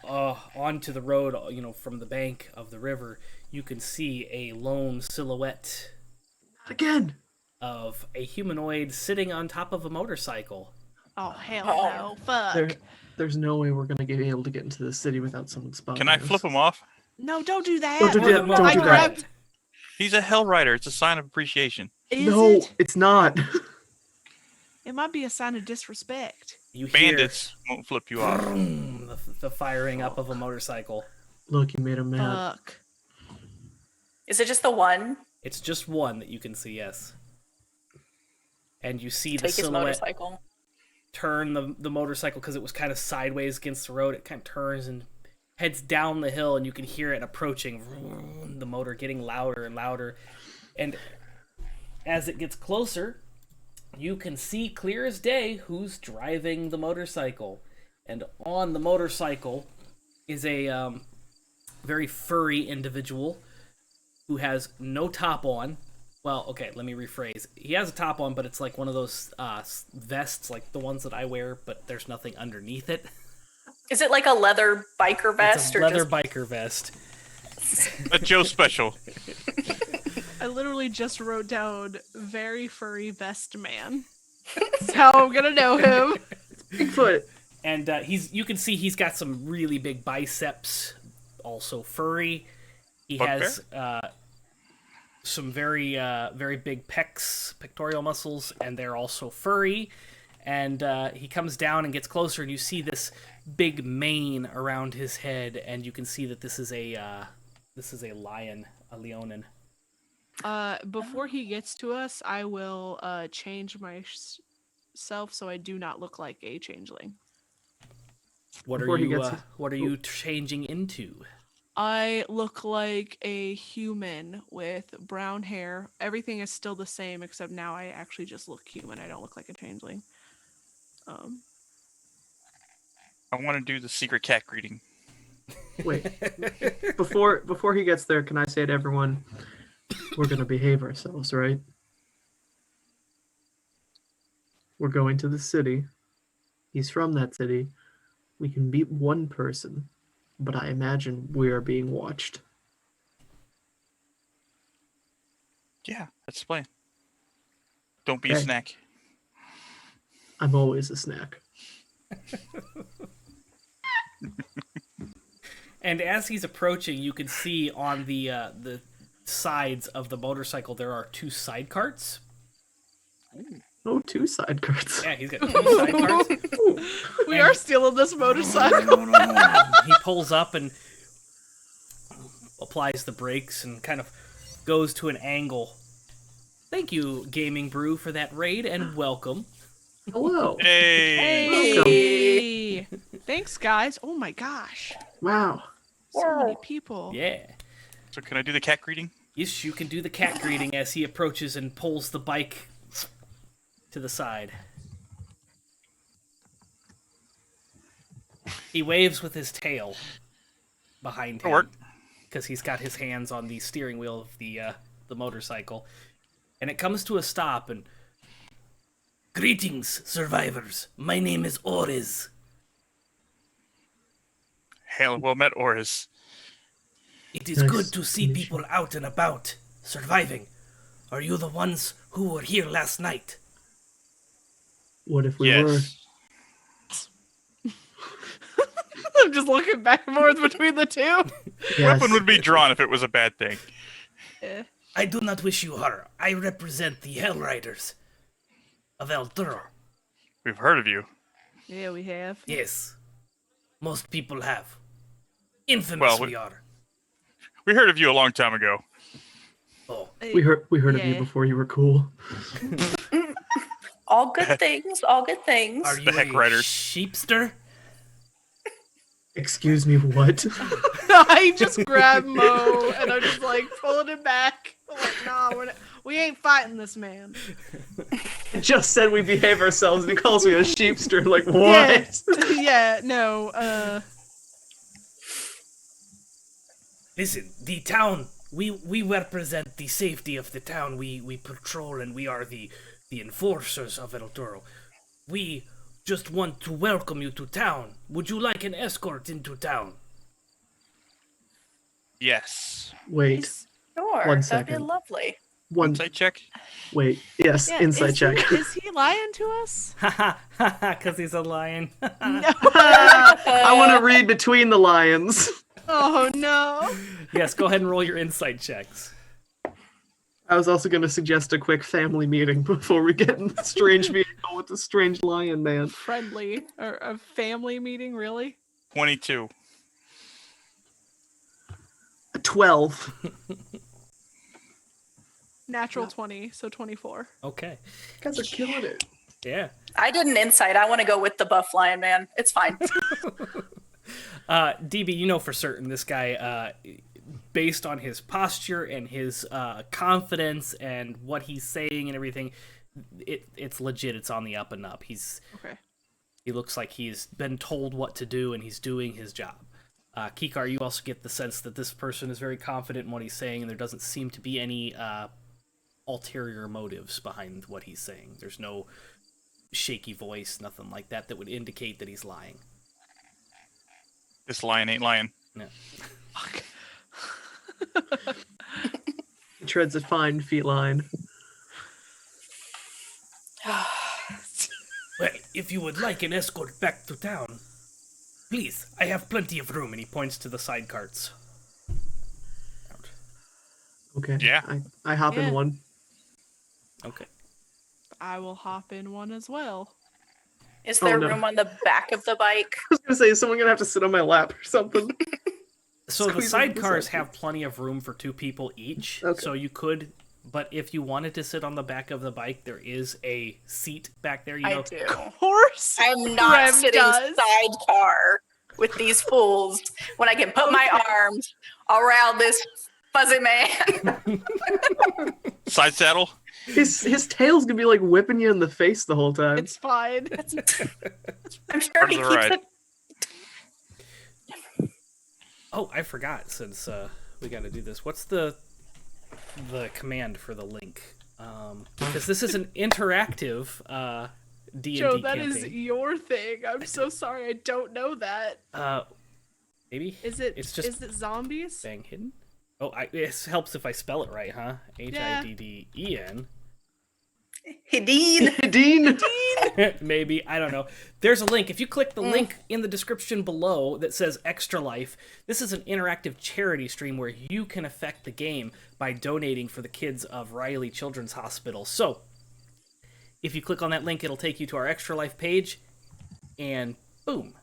onto the road, from the bank of the river, you can see a lone silhouette Again. of a humanoid sitting on top of a motorcycle. Oh, hell no. Fuck. There's no way we're gonna be able to get into the city without someone spotting Can I us. flip him off? No, don't do that. Don't do that. Don't I do that. grabbed... He's a Hell Rider. It's a sign of appreciation. Is No, it? it's not. It might be a sign of disrespect. You hear Bandits won't flip you off. the firing up of a motorcycle. Look, you made him mad. Fuck. Is it just the one? It's just one that you can see, yes. And you see the Take his silhouette motorcycle. turn the motorcycle, because it was kind of sideways against the road. It kind of turns and heads down the hill, and you can hear it approaching. The motor getting louder and louder. And as it gets closer, you can see clear as day who's driving the motorcycle. And on the motorcycle is a very furry individual who has no top on. Well, okay, let me rephrase. He has a top on, but it's like one of those vests, like the ones that I wear, but there's nothing underneath it. Is it like a leather biker vest? It's a leather biker vest. A Joe special. I literally just wrote down very furry vest man. That's how I'm gonna know him. Bigfoot. And you can see he's got some really big biceps, also furry. He has some very big pectoral muscles, and they're also furry. And he comes down and gets closer, and you see this big mane around his head, and you can see that this is a lion, a leonin. Before he gets to us, I will change myself so I do not look like a changeling. What Before he gets What are you changing into? I look like a human with brown hair. Everything is still the same, except now I actually just look human. I don't look like a changeling. I want to do the secret cat greeting. Wait. Before he gets there, can I say to everyone, we're gonna behave ourselves, right? We're going to the city. He's from that city. We can beat one person, but I imagine we are being watched. Yeah, that's the plan. Don't be a Okay. snack. I'm always a snack. And as he's approaching, you can see on the sides of the motorcycle there are 2 side carts. Oh, 2 side carts. Yeah, he's got 2 side carts. We are stealing this motorcycle. He pulls up and applies the brakes and kind of goes to an angle. Welcome. Thank you, Gaming Brew, for that raid, and welcome. Hello. Hey! Hey! Thanks, guys. Oh my gosh. Wow. So many people. Yeah. So can I do the cat greeting? Yes, you can do the cat greeting as he approaches and pulls the bike to the side. He waves with his tail behind him. Work. Because he's got his hands on the steering wheel of the motorcycle. And it comes to a stop, and... Greetings, survivors. My name is Oriz. Hail, well met, Oris. It is Nice good to see to meet you. people out and about, surviving. Are you the ones who were here last night? What if we were? Yes. I'm just looking back and forth between the two. Yes. Weapon would be drawn if it was a bad thing. I do not wish you harm. I represent the Hell Riders of Baldur. We've heard of you. Yeah, we have. Yes, most people have. Infamous Well, we are. We heard of you a long time ago. Oh, We heard of you Yeah. before you were cool. All good things. All good things. are you Heck a Riders. sheepster? Excuse me, what? I just grab Mo and I'm just like pulling him back. I'm like, nah, we ain't fighting this man. I just said we behave ourselves, and he calls me a sheepster. Like, what? Yeah, no, Listen, the town, we represent the safety of the town. We patrol and we are the enforcers of El Toro. We just want to welcome you to town. Would you like an escort into town? Yes. Wait. Sure, One that'd second. be lovely. One. Insight check. Wait. Yes. yeah, Insight check. Is he lying to us? Haha, because he's a lion. No. I want to read between the lions. Oh no. Yes, go ahead and roll your insight checks. I was also going to suggest a quick family meeting before we get in the strange vehicle with the strange lion man. Friendly or a family meeting, really? 22. 12. Natural 20, so 24. Okay. You guys are killing it. Yeah. I did an insight. I want to go with the buff lion man. It's fine. DB, you know for certain this guy, based on his posture and his confidence and what he's saying and everything, it's legit. It's on the up and up. Okay. He looks like he's been told what to do and he's doing his job. Keekar, you also get the sense that this person is very confident in what he's saying, and there doesn't seem to be any ulterior motives behind what he's saying. There's no shaky voice, nothing like that would indicate that he's lying. This lion ain't lying. No. He treads a fine feline. Well, if you would like an escort back to town, please, I have plenty of room, and he points to the side carts. Okay. Yeah. I hop Yeah. in one. Okay. I will hop in one as well. Is there no. room on the back of the bike? I was going to say, is someone going to have to sit on my lap or something? So the Squeeze side into the cars side. have plenty of room for 2 people each, Okay. so you could, but if you wanted to sit on the back of the bike, there is a seat back there, you know. I do. Of course. I'm not Rem sitting does. sidecar with these fools when I can put my arms around this fuzzy man. Side saddle. His tail's going to be like whipping you in the face the whole time. It's fine. I'm sure Part he of the keeps ride. it. Oh, I forgot, since we got to do this. What's the command for the link? Because this is an interactive D&D Joe, that campaign. is your thing. I'm so sorry. I don't know that. Maybe? Is it? It's just Is it zombies? Bang Hidden? Oh, it helps if I spell it right, huh? Hiddeen. Hideen. Dean! Maybe, I don't know. There's a link. If you click the link in the description below that says Extra Life, this is an interactive charity stream where you can affect the game by donating for the kids of Riley Children's Hospital. So, if you click on that link, it'll take you to our Extra Life page, and boom.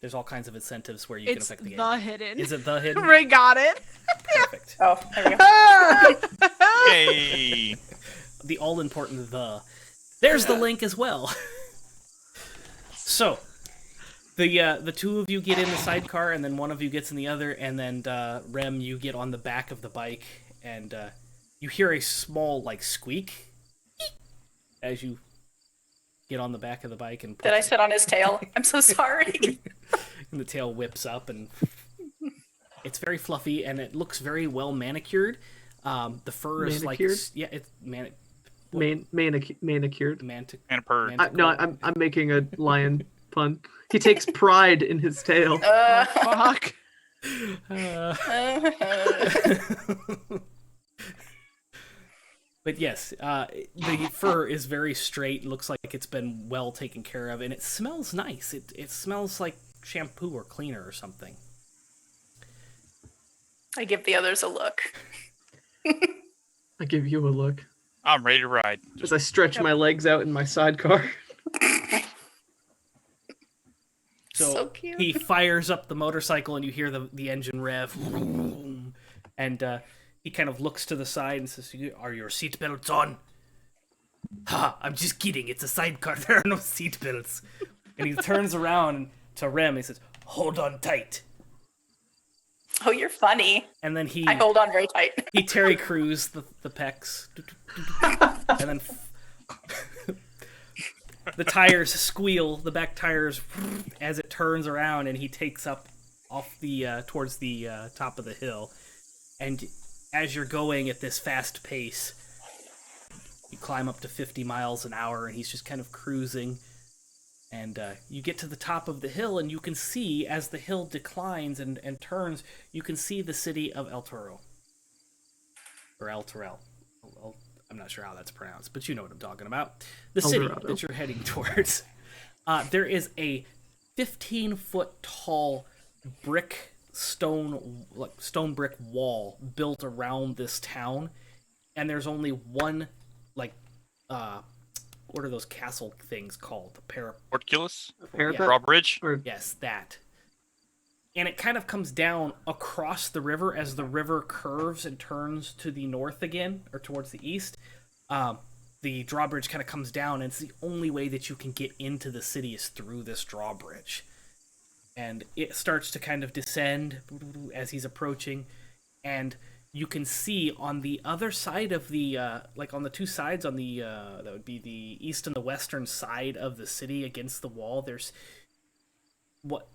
There's all kinds of incentives where you can It's affect the game. the hidden. Is it the hidden? Ray got it. Perfect. Oh, there we go. Yay! The all-important the. There's the link as well. So, the 2 of you get in the sidecar, and then one of you gets in the other, and then Rem, you get on the back of the bike, and you hear a small squeak as you get on the back of the bike, and Did I sit on his tail? I'm so sorry. and the tail whips up, and it's very fluffy, and it looks very well manicured. The fur is Manicured? it's Manicured. And a purr. No, I'm making a lion pun. He takes pride in his tail. Fuck. But yes, the fur is very straight, looks like it's been well taken care of, and it smells nice. It smells like shampoo or cleaner or something. I give the others a look. I give you a look I'm ready to ride. as I stretch my legs out in my sidecar. So cute. He fires up the motorcycle, and you hear the engine rev, and he kind of looks to the side and says, "Are your seatbelts on?" "Ha! I'm just kidding. It's a sidecar. There are no seatbelts." And he turns around to Rem. And he says, hold on tight. Oh, you're funny. And then I hold on very tight. he Terry Crews the pecs. And then the tires squeal, the back tires, as it turns around, and he takes up off the towards the top of the hill. And as you're going at this fast pace, you climb up to 50 miles an hour, and he's just kind of cruising. And you get to the top of the hill, and you can see, as the hill declines and turns, you can see the city of El Toro. Or El Torel. I'm not sure how that's pronounced, but you know what I'm talking about. The city that you're heading towards. There is a 15-foot tall stone brick wall built around this town, and there's only one, what are those castle things called? Portcullis? Parapet? Drawbridge? Yes, that. And it kind of comes down across the river as the river curves and turns to the north again, or towards the east. The drawbridge kind of comes down, and it's the only way that you can get into the city is through this drawbridge. And it starts to kind of descend as he's approaching, and you can see on the other side of the, on the two sides on the, that would be the east and the western side of the city against the wall, there's what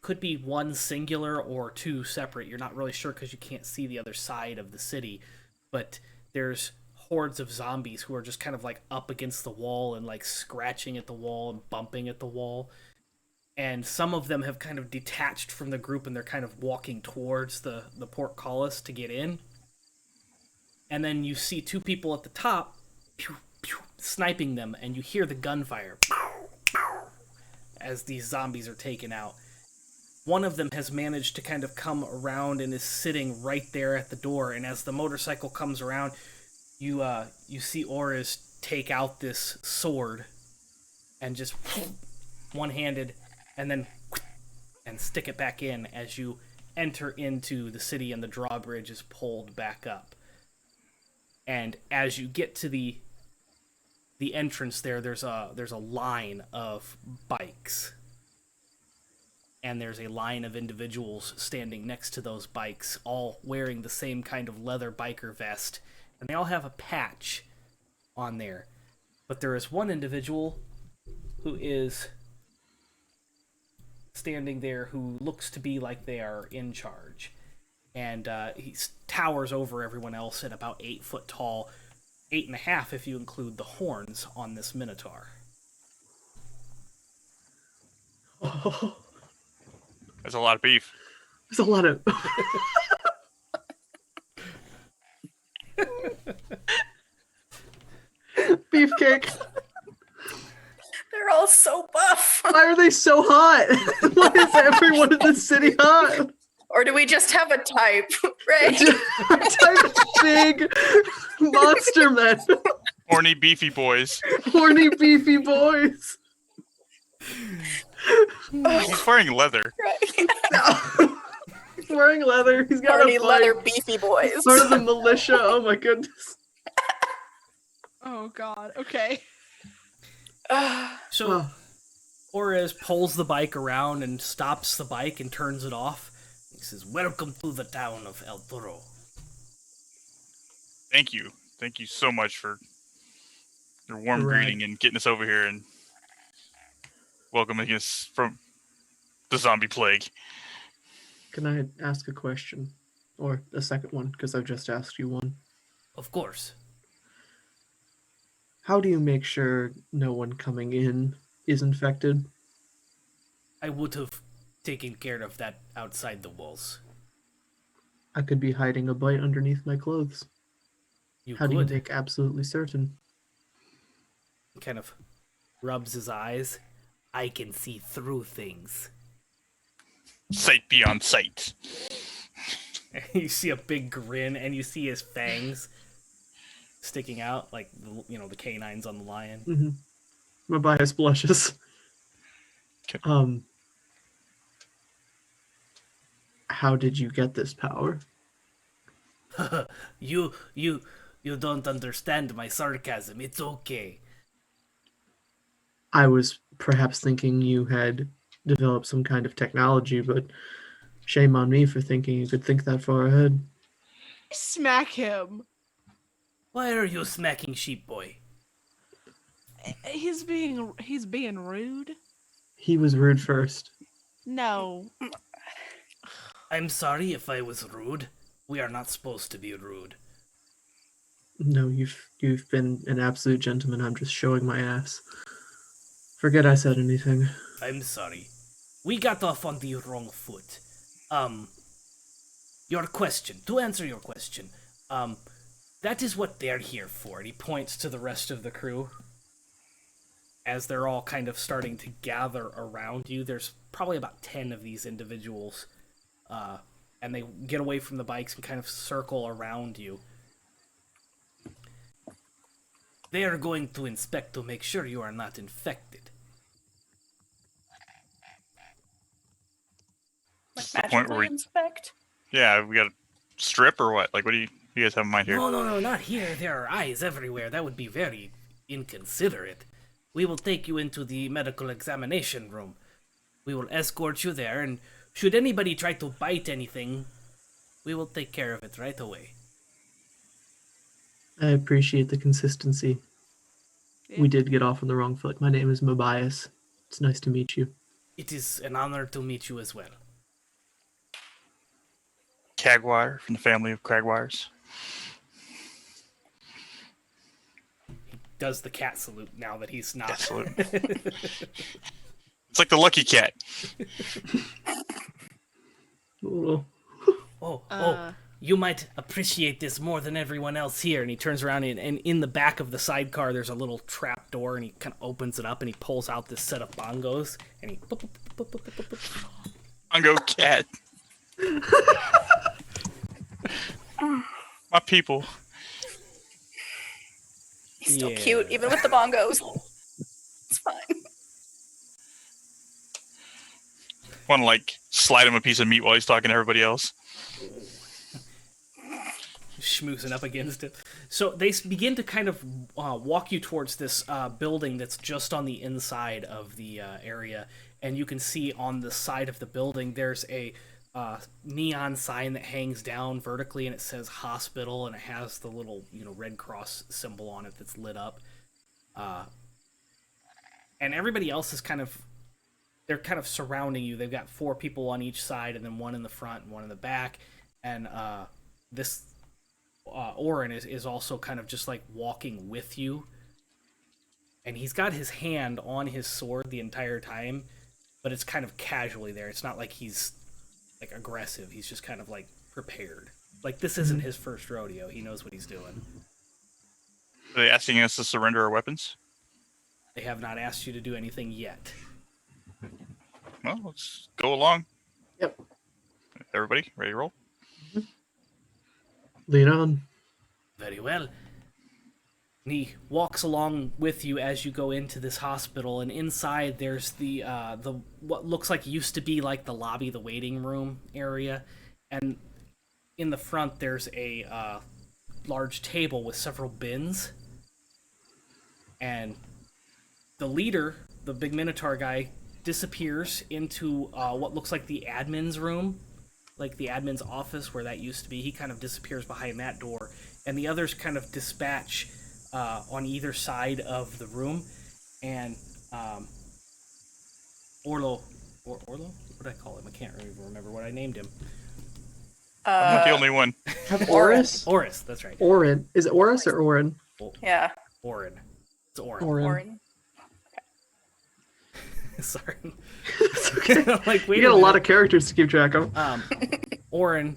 could be one singular or two separate. You're not really sure because you can't see the other side of the city, but there's hordes of zombies who are just kind of up against the wall and scratching at the wall and bumping at the wall. And some of them have kind of detached from the group, and they're kind of walking towards the portcullis to get in. And then you see two people at the top pew, pew, sniping them, and you hear the gunfire pew, pew, as these zombies are taken out. One of them has managed to kind of come around and is sitting right there at the door, and as the motorcycle comes around, you see Oris take out this sword and just one-handed, and then stick it back in as you enter into the city, and the drawbridge is pulled back up. And as you get to the entrance there's a line of bikes. And there's a line of individuals standing next to those bikes, all wearing the same kind of leather biker vest, and they all have a patch on there. But there is one individual who is standing there who looks to be like they are in charge. And he towers over everyone else at about 8 foot tall, 8.5 if you include the horns on this minotaur. Oh, That's a lot of beef. there's a lot of... Beefcake. They're all so buff. Why are they so hot? Why is everyone in the city hot? Or do we just have a type, right? Type big monster men. Horny, beefy boys. Horny, beefy boys. He's wearing leather. Right. He's wearing leather. He's got Horny a leather beefy boys. Part of the militia. Oh my goodness. Oh god. Okay. So Orez pulls the bike around and stops the bike and turns it off. He says, "Welcome to the town of El Toro." Thank you. Thank you so much for your warm greeting and getting us over here and welcoming us from the zombie plague. Can I ask a question? Or a second one, because I've just asked you one. Of course. How do you make sure no one coming in is infected? I would have taken care of that outside the walls. I could be hiding a bite underneath my clothes. How do you make absolutely certain? He kind of rubs his eyes. I can see through things. Sight beyond sight. You see a big grin, and you see his fangs sticking out, like, the canines on the lion. Mm-hmm. Mobias blushes. Okay. How did you get this power? You don't understand my sarcasm. It's okay. I was perhaps thinking you had develop some kind of technology, but shame on me for thinking you could think that far ahead. Smack him. Why are you smacking Sheep Boy? He's being rude. He was rude first. No. I'm sorry if I was rude. We are not supposed to be rude. No, you've been an absolute gentleman. I'm just showing my ass. Forget I said anything. I'm sorry. We got off on the wrong foot. Your question. To answer your question, that is what they're here for. And he points to the rest of the crew. As they're all kind of starting to gather around you, there's probably about 10 of these individuals. And they get away from the bikes and kind of circle around you. They are going to inspect to make sure you are not infected. Like the point where magically inspect? Yeah, we got a strip or what? Like, what do you guys have in mind here? No, not here. There are eyes everywhere. That would be very inconsiderate. We will take you into the medical examination room. We will escort you there, and should anybody try to bite anything, we will take care of it right away. I appreciate the consistency. Yeah. We did get off on the wrong foot. My name is Mobias. It's nice to meet you. It is an honor to meet you as well. Cagwire from the family of Cragwires. He does the cat salute now that he's not. Absolute. It's like the lucky cat. Oh, Oh, you might appreciate this more than everyone else here. And he turns around and in the back of the sidecar, there's a little trap door, and he kind of opens it up and he pulls out this set of bongos and he. Bongo cat. My people. He's still Yeah. cute, even with the bongos. It's fine. Want to like slide him a piece of meat while he's talking to everybody else. Schmoozing up against it. So they begin to kind of walk you towards this building that's just on the inside of the area, and you can see on the side of the building there's a neon sign that hangs down vertically, and it says hospital, and it has the little Red Cross symbol on it that's lit up. And everybody else is they're kind of surrounding you. They've got 4 people on each side, and then one in the front and one in the back, and this Orin is also kind of just like walking with you, and he's got his hand on his sword the entire time, but it's kind of casually there. It's not like he's like aggressive. He's just kind of like prepared. Like this isn't his first rodeo. He knows what he's doing. Are they asking us to surrender our weapons? They have not asked you to do anything yet. Well, let's go along. Yep. Everybody, ready to roll? lead on. Very well. And he walks along with you as you go into this hospital, and inside there's the what looks like used to be like the lobby, the waiting room area, and in the front there's a large table with several bins, and the leader, the big Minotaur guy, disappears into what looks like the admin's room, like the admin's office where that used to be. He kind of disappears behind that door, and the others kind of dispatch on either side of the room, and Orlo? What did I call him? I can't even remember what I named him. I'm not the only one. Have Oris? Oris, that's right. Orin. Is it Oris or Orin? Yeah. Orin. It's Orin. Orin. Sorry. It's okay. Like, wait You got a minute. lot of characters to keep track of. Orin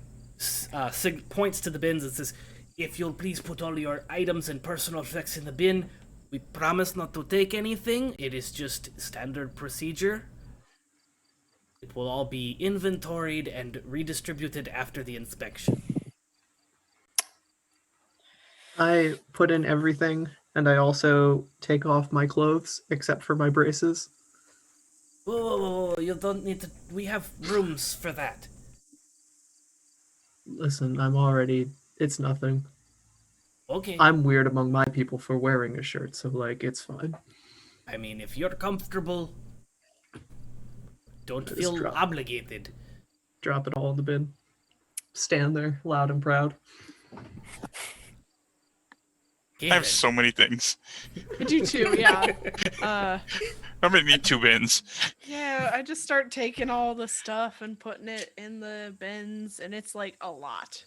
points to the bins and says, "If you'll please put all your items and personal effects in the bin, we promise not to take anything. It is just standard procedure. It will all be inventoried and redistributed after the inspection." I put in everything, and I also take off my clothes, except for my braces. Whoa, you don't need to... We have rooms for that. Listen, it's nothing. Okay. I'm weird among my people for wearing a shirt, so, it's fine. I mean, if you're comfortable, Don't Just feel drop. obligated. Drop it all in the bin. Stand there, loud and proud. I have so many things. I do too, yeah. I'm gonna need 2 bins. Yeah, I just start taking all the stuff and putting it in the bins, and it's like a lot.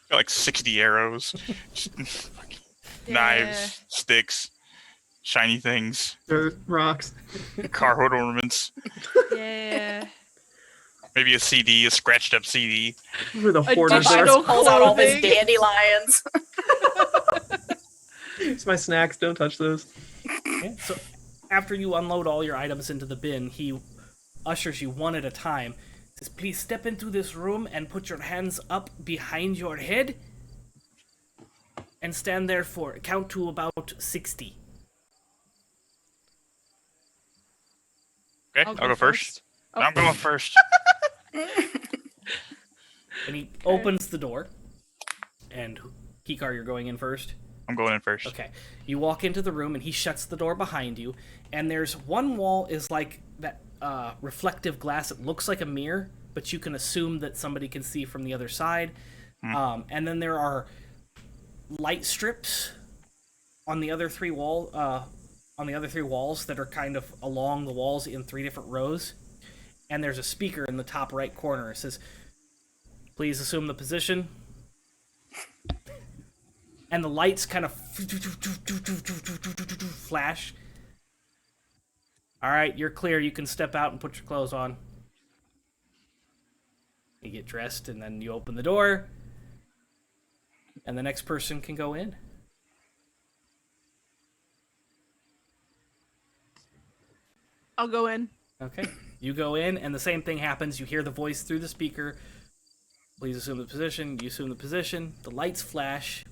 Got like 60 arrows, knives, sticks, shiny things, Dirt, rocks. car hood ornaments, Yeah. maybe a CD, a scratched up CD. Where the hoarders Additional are. Pulls out all his clothing. dandelions. It's my snacks. Don't touch those. Okay, so after you unload all your items into the bin, he ushers you one at a time. Says, please step into this room and put your hands up behind your head. And stand there for count to about 60. Okay, I'll go first. Oh. I'm going first. And he opens the door. And Keekar, you're going in first? I'm going in first. Okay. You walk into the room and he shuts the door behind you. And there's one wall is like that reflective glass. It looks like a mirror, but you can assume that somebody can see from the other side. And then there are light strips on the other 3 walls that are kind of along the walls in 3 different rows. And there's a speaker in the top right corner. It says, please assume the position. And the lights kind of flash. All right, you're clear. You can step out and put your clothes on. You get dressed, and then you open the door. And the next person can go in. I'll go in. Okay. You go in, and the same thing happens. You hear the voice through the speaker. Please assume the position. You assume the position. The lights flash.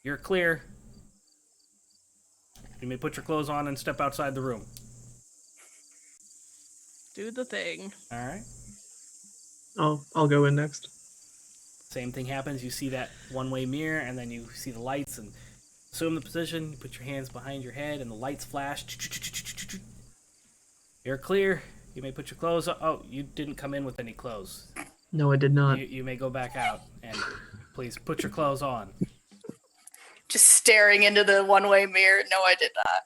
You're clear. You may put your clothes on and step outside the room. Do the thing. All right. I'll go in next. Same thing happens. You see that one-way mirror, and then you see the lights, and assume the position. You put your hands behind your head, and the lights flash. You're clear. You may put your clothes on. Oh, you didn't come in with any clothes. No, I did not. You may go back out, and please put your clothes on. Just staring into the one-way mirror. No, I did not.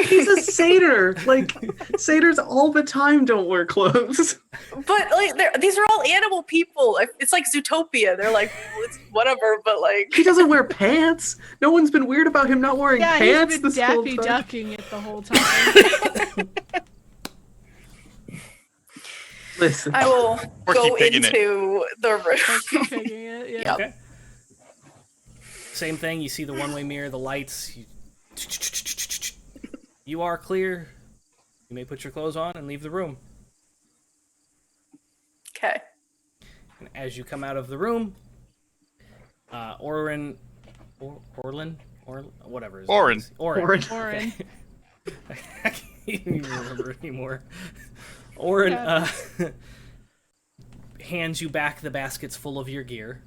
He's a satyr. Like, satyrs all the time don't wear clothes. But like, these are all animal people. It's like Zootopia. They're like, it's whatever. But like, He doesn't wear pants. No one's been weird about him not wearing Yeah, pants he's been this whole daffy time. ducking it the whole time. Listen, I will Porky go pigging it. into the room. Taking it, yeah. Yep. Okay. Same thing. You see the one-way mirror, the lights. You are clear. You may put your clothes on and leave the room. Okay. And as you come out of the room, Orlin, whatever his name is. Orin. Orin. I can't even remember anymore. Orin hands you back the baskets full of your gear.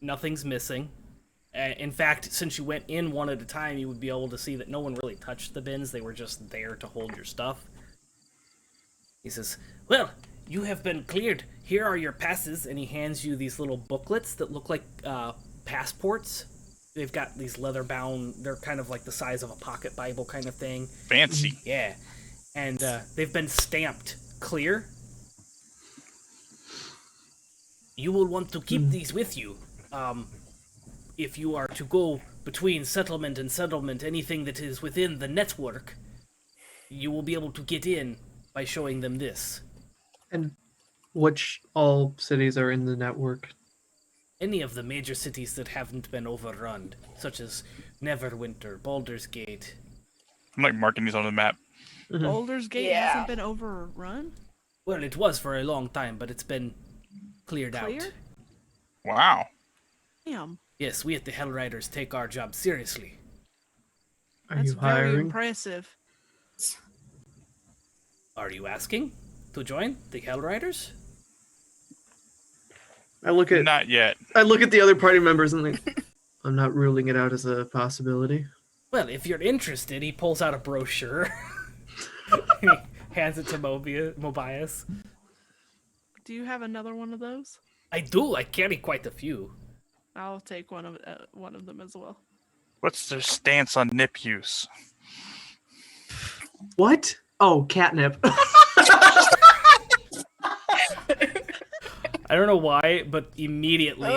Nothing's missing. In fact, since you went in one at a time, you would be able to see that no one really touched the bins. They were just there to hold your stuff. He says, well, you have been cleared. Here are your passes. And he hands you these little booklets that look like passports. They've got these leather-bound, they're kind of like the size of a pocket Bible kind of thing. Fancy. Yeah. And they've been stamped clear. You will want to keep these with you. If you are to go between settlement and settlement, anything that is within the network, you will be able to get in by showing them this. And which all cities are in the network? Any of the major cities that haven't been overrun, such as Neverwinter, Baldur's Gate. I'm like marking these on the map. Baldur's Gate Yeah. hasn't been overrun? Well, it was for a long time, but it's been cleared out. Clear? Wow. Damn. Yes, we at the Hell Riders take our job seriously. Are That's you very hiring? impressive. Are you asking to join the Hell Riders? I look at Not yet. the other party members and like, I'm not ruling it out as a possibility. Well, if you're interested, he pulls out a brochure. He hands it to Mobias. Do you have another one of those? I do. I carry quite a few. I'll take one of them as well. What's their stance on nip use? What? Oh, catnip. I don't know why, but immediately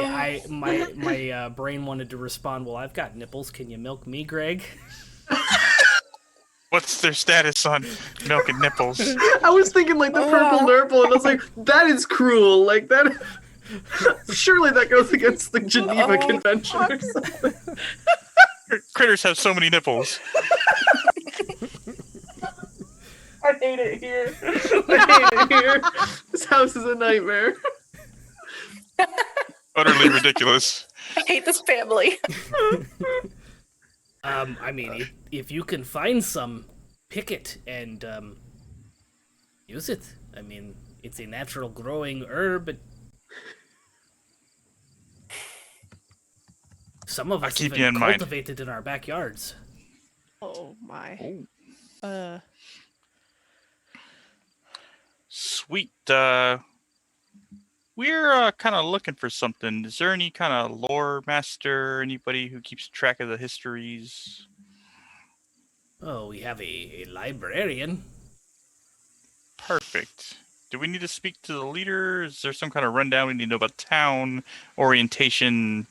my brain wanted to respond. Well, I've got nipples. Can you milk me, Greg? What's their status on milking nipples? I was thinking like the purple nurple, and I was like, that is cruel. Like that. Surely that goes against the Geneva Convention or something. Critters have so many nipples. I hate it here. I hate it here. This house is a nightmare. Utterly ridiculous. I hate this family. I mean, if you can find some, pick it and use it. I mean, it's a natural growing herb. Some of us even cultivate it in our backyards. Oh my. Sweet. We're kind of looking for something. Is there any kind of lore master, anybody who keeps track of the histories? Oh, we have a librarian. Perfect. Do we need to speak to the leader? Is there some kind of rundown we need to know about town, orientation?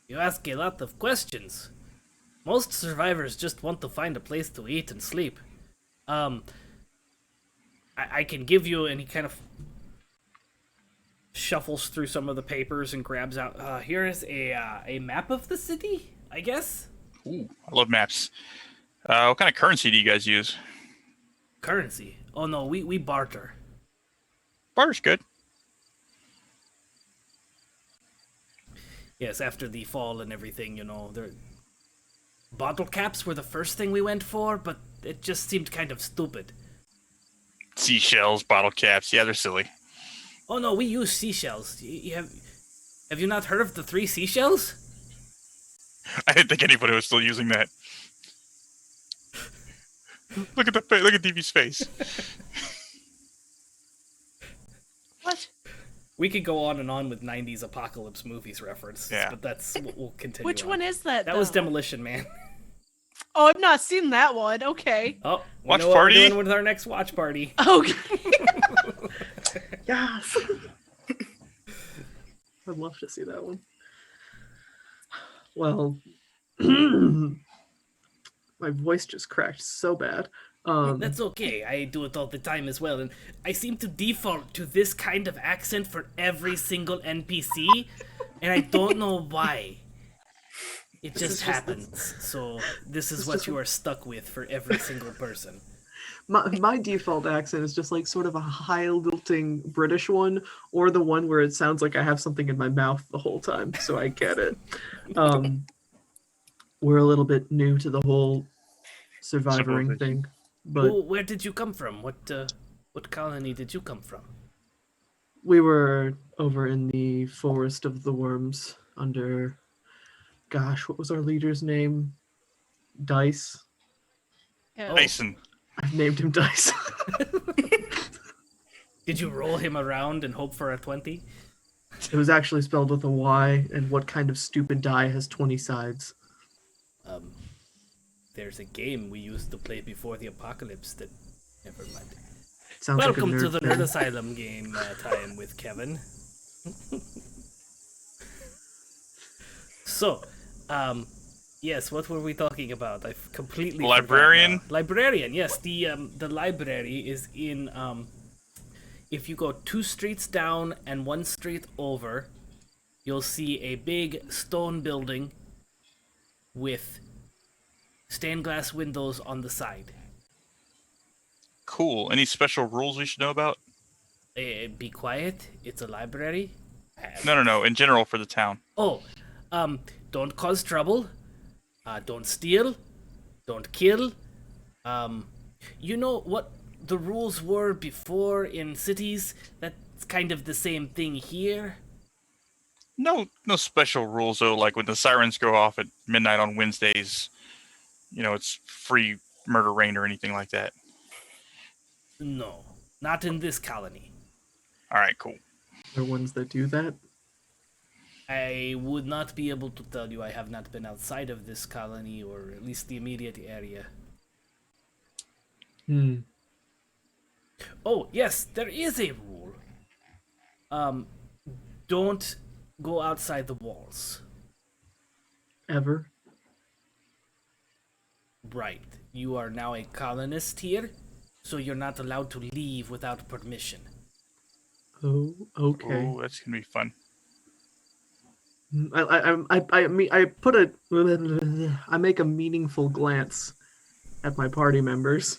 You ask a lot of questions. Most survivors just want to find a place to eat and sleep. I can give you, and he kind of shuffles through some of the papers and grabs out, here is a map of the city, I guess? Ooh, I love maps. What kind of currency do you guys use? Currency? Oh no, we barter. Barter's good. Yes, after the fall and everything, you know, bottle caps were the first thing we went for, but it just seemed kind of stupid. Seashells, bottle caps, yeah, they're silly. Oh no, we use seashells. Have you not heard of the 3 seashells? I didn't think anybody was still using that. Look at DB's face. What? We could go on and on with 90s apocalypse movies references, Yeah. but we'll continue. Which one is that? That was though? Demolition Man. Oh, I've not seen that one. Okay. Oh, we Watch know what party? we're doing with our next watch party. Okay. Yes. I'd love to see that one. Well, my voice just cracked so bad. That's okay. I do it all the time as well, and I seem to default to this kind of accent for every single NPC, and I don't know why. It just happens. So this is what you are stuck with for every single person. My default accent is just like sort of a high lilting British one, or the one where it sounds like I have something in my mouth the whole time, so I get it. We're a little bit new to the whole surviving thing, but Well, where did you come from? What colony did you come from? we were over in the Forest of the Worms under, gosh, what was our leader's name? Dice. Yeah. Mason. I've named him Dice. Did you roll him around and hope for a 20? It was actually spelled with a Y, and what kind of stupid die has 20 sides? There's a game we used to play before the apocalypse that... Never mind. Sounds Welcome like a to nerd the thing. Nerd Asylum game time with Kevin. So, yes, what were we talking about? I've completely Librarian? forgotten now. Librarian, yes. The library is in, if you go 2 streets down and 1 street over, you'll see a big stone building with stained glass windows on the side. Cool. Any special rules we should know about? Be quiet. It's a library. No. In general for the town. Oh, don't cause trouble. Don't steal. Don't kill. You know what the rules were before in cities? That's kind of the same thing here. No special rules though. Like when the sirens go off at midnight on Wednesdays, it's free murder rain or anything like that. No, not in this colony. All right, cool. There are ones that do that. I would not be able to tell you. I have not been outside of this colony, or at least the immediate area. Oh, yes, there is a rule. Don't go outside the walls. Ever. Right. You are now a colonist here, so you're not allowed to leave without permission. Oh, okay. Oh, that's gonna be fun. I make a meaningful glance at my party members.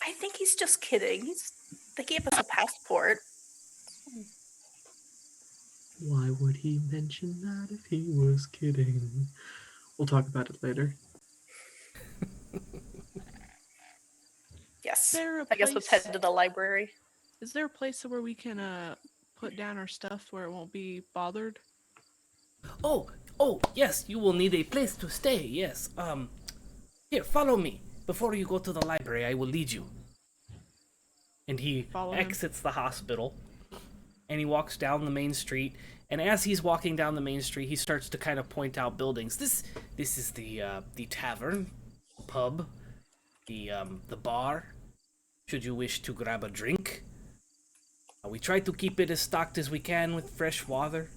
I think he's just kidding. They gave us a passport. Why would he mention that if he was kidding? We'll talk about it later. Yes. There a I guess let's place- head to the library. Is there a place where we can put down our stuff where it won't be bothered? Oh, yes, you will need a place to stay, yes. Here, follow me. Before you go to the library, I will lead you. And he Follow him. exits the hospital, and he walks down the main street, and as he's walking down the main street, he starts to kind of point out buildings. This is the tavern, pub, the bar, should you wish to grab a drink. We try to keep it as stocked as we can with fresh water.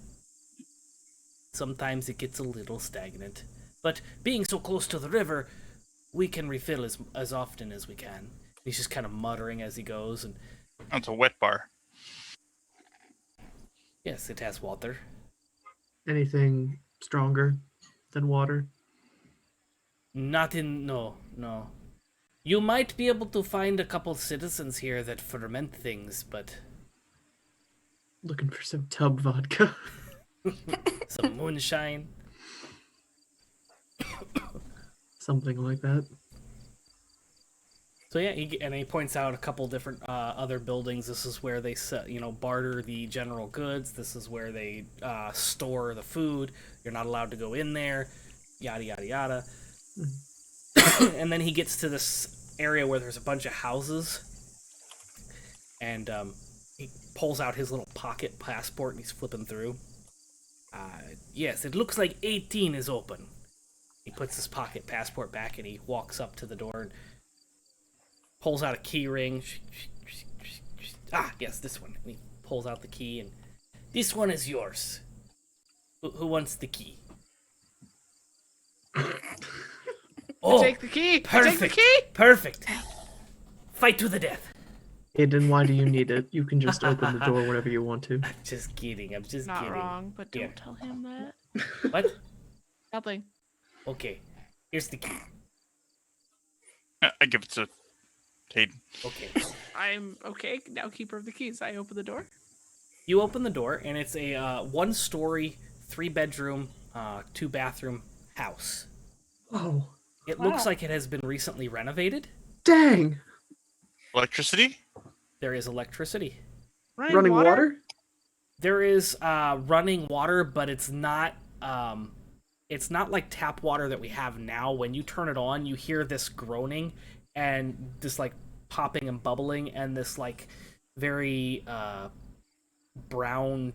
Sometimes it gets a little stagnant, but being so close to the river, we can refill as often as we can. He's just kind of muttering as he goes, and That's a wet bar. yes, it has water. Anything stronger than water? No. You might be able to find a couple citizens here that ferment things, but Looking for some tub vodka. some moonshine. Something like that. So yeah, he points out a couple different other buildings. This is where they barter the general goods. This is where they store the food. You're not allowed to go in there. Yada yada yada. And then he gets to this area where there's a bunch of houses, and he pulls out his little pocket passport and he's flipping through. Yes, it looks like 18 is open. He puts his pocket passport back and he walks up to the door and pulls out a key ring. Yes, this one. And he pulls out the key, and this one is yours. Who wants the key? Take the key. Perfect. Take the key. Perfect. Fight to the death. Hayden, why do you need it? You can just open the door whenever you want to. I'm just kidding. I'm just Not kidding. wrong, but don't Yeah. tell him that. What? Nothing. Okay. Here's the key. I give it to Hayden. Okay. I'm okay. Now keeper of the keys. I open the door. You open the door, and it's a 1-story, 3-bedroom, 2-bathroom house. Oh, It looks like it has been recently renovated. dang! Electricity? There is electricity. Running water? There is running water, but it's not like tap water that we have now. When you turn it on, you hear this groaning and this like popping and bubbling, and this like very brown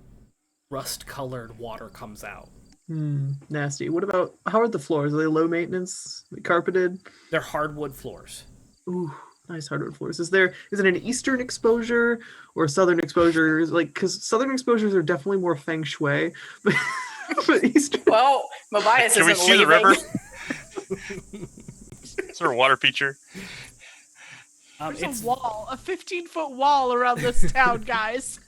rust-colored water comes out. Nasty. What about, how are the floors? Are they low maintenance? Carpeted? They're hardwood floors. Ooh, nice hardwood floors. Is it an eastern exposure or a southern exposure? Like, because southern exposures are definitely more feng shui, but eastern. Well, Mobias Can we isn't see leaving. the river? Is there a water feature? There's It's a wall, a 15-foot wall around this town, guys.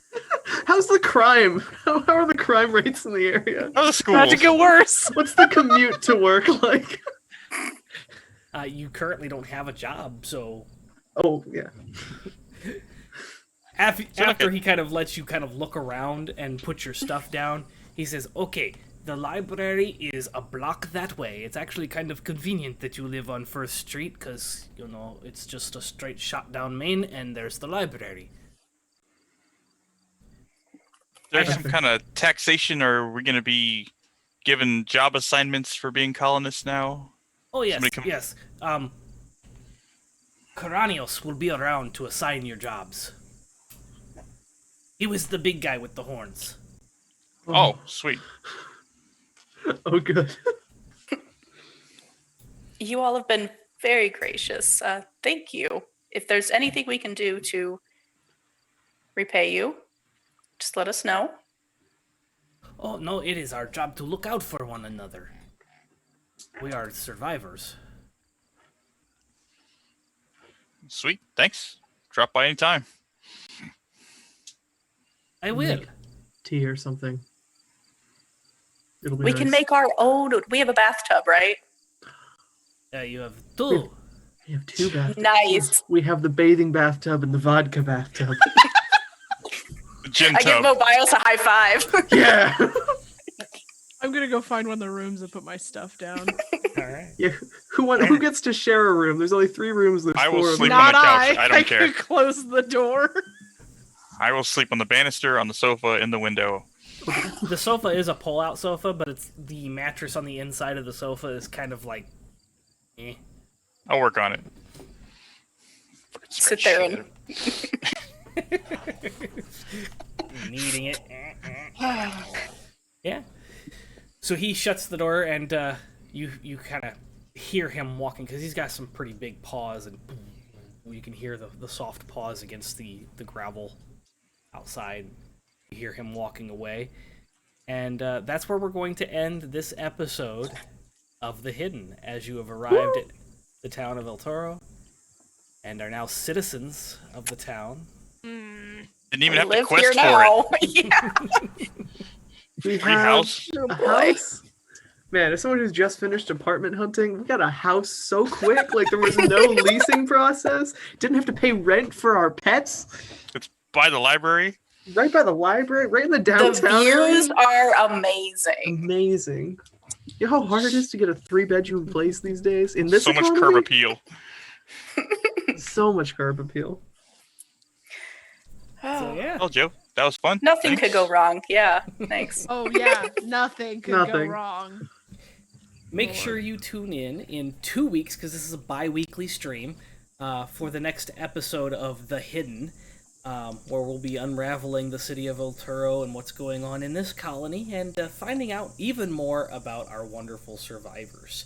How's the crime? How are the crime rates in the area? Oh, the school. About to get worse. What's the commute to work like? you currently don't have a job, so Oh, yeah. after he kind of lets you kind of look around and put your stuff down, he says, okay, the library is a block that way. It's actually kind of convenient that you live on First Street, because, it's just a straight shot down Main, and there's the library. There's some kind of taxation, or are we going to be given job assignments for being colonists now? Oh yes, Somebody come- yes. Karanios will be around to assign your jobs. He was the big guy with the horns. Oh, sweet. Oh, good. You all have been very gracious. Thank you. If there's anything we can do to repay you, just let us know. Oh no, it is our job to look out for one another. We are survivors. Sweet. Thanks. Drop by anytime. I will. Tea or something. It'll be We nice. can make our own. We have a bathtub, right? You have two. We have 2 bathtubs. Nice. We have the bathing bathtub and the vodka bathtub. The gin I give tub. Mobias a high five. Yeah. I'm gonna go find one of the rooms and put my stuff down. All right. Yeah. Who gets to share a room? There's only 3 rooms. There's I will 4 of sleep them. on the Not couch. I don't I care. could close the door. I will sleep on the banister, on the sofa, in the window. The sofa is a pull-out sofa, but it's the mattress on the inside of the sofa is kind of like, eh. I'll work on it. Fucking Sit scratch there shit and Needing it. Yeah. So he shuts the door, and you kind of hear him walking because he's got some pretty big paws, and you can hear the soft paws against the gravel outside. You hear him walking away, and that's where we're going to end this episode of The Hidden, as you have arrived at the town of El Toro and are now citizens of the town. Didn't even we have to live quest here for now. it. Yeah. We Free have house. Oh, a boy. house. Man, as someone who's just finished apartment hunting, we got a house so quick. Like, there was no leasing process. Didn't have to pay rent for our pets. It's by the library. Right by the library, right in the The downtown views area. are amazing. Amazing. You know how hard it is to get a 3-bedroom place these days? In this So much economy? curb appeal. So much curb appeal. So yeah. Well, Joe, that was fun. Nothing Thanks. could go wrong. Yeah. Thanks. Oh yeah, nothing could go Nothing. wrong. Make sure you tune in 2 weeks, because this is a bi-weekly stream, for the next episode of The Hidden, where we'll be unraveling the city of El Toro and what's going on in this colony, and finding out even more about our wonderful survivors.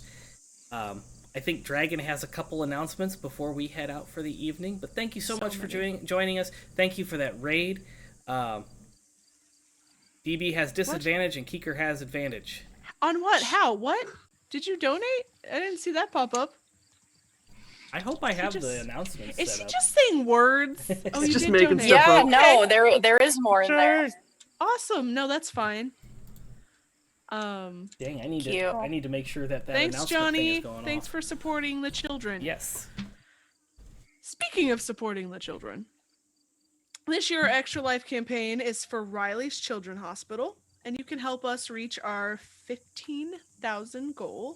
I think Dragon has a couple announcements before we head out for the evening, but thank you so much for joining us. Thank you for that raid. DB has disadvantage and Keekar has advantage. On what? How? What? Did you donate? I didn't see that pop up. I hope I have just- the announcements Is set he up. just saying words? Oh, you just did making donate. stuff Yeah, up. no, there is more in there. Awesome. No, that's fine. Dang, I need Cute. to make sure that Thanks, announcement thing Johnny. is going Thanks off. for supporting the children. Yes. Speaking of supporting the children, this year our Extra Life campaign is for Riley's Children's Hospital, and you can help us reach our 15,000 goal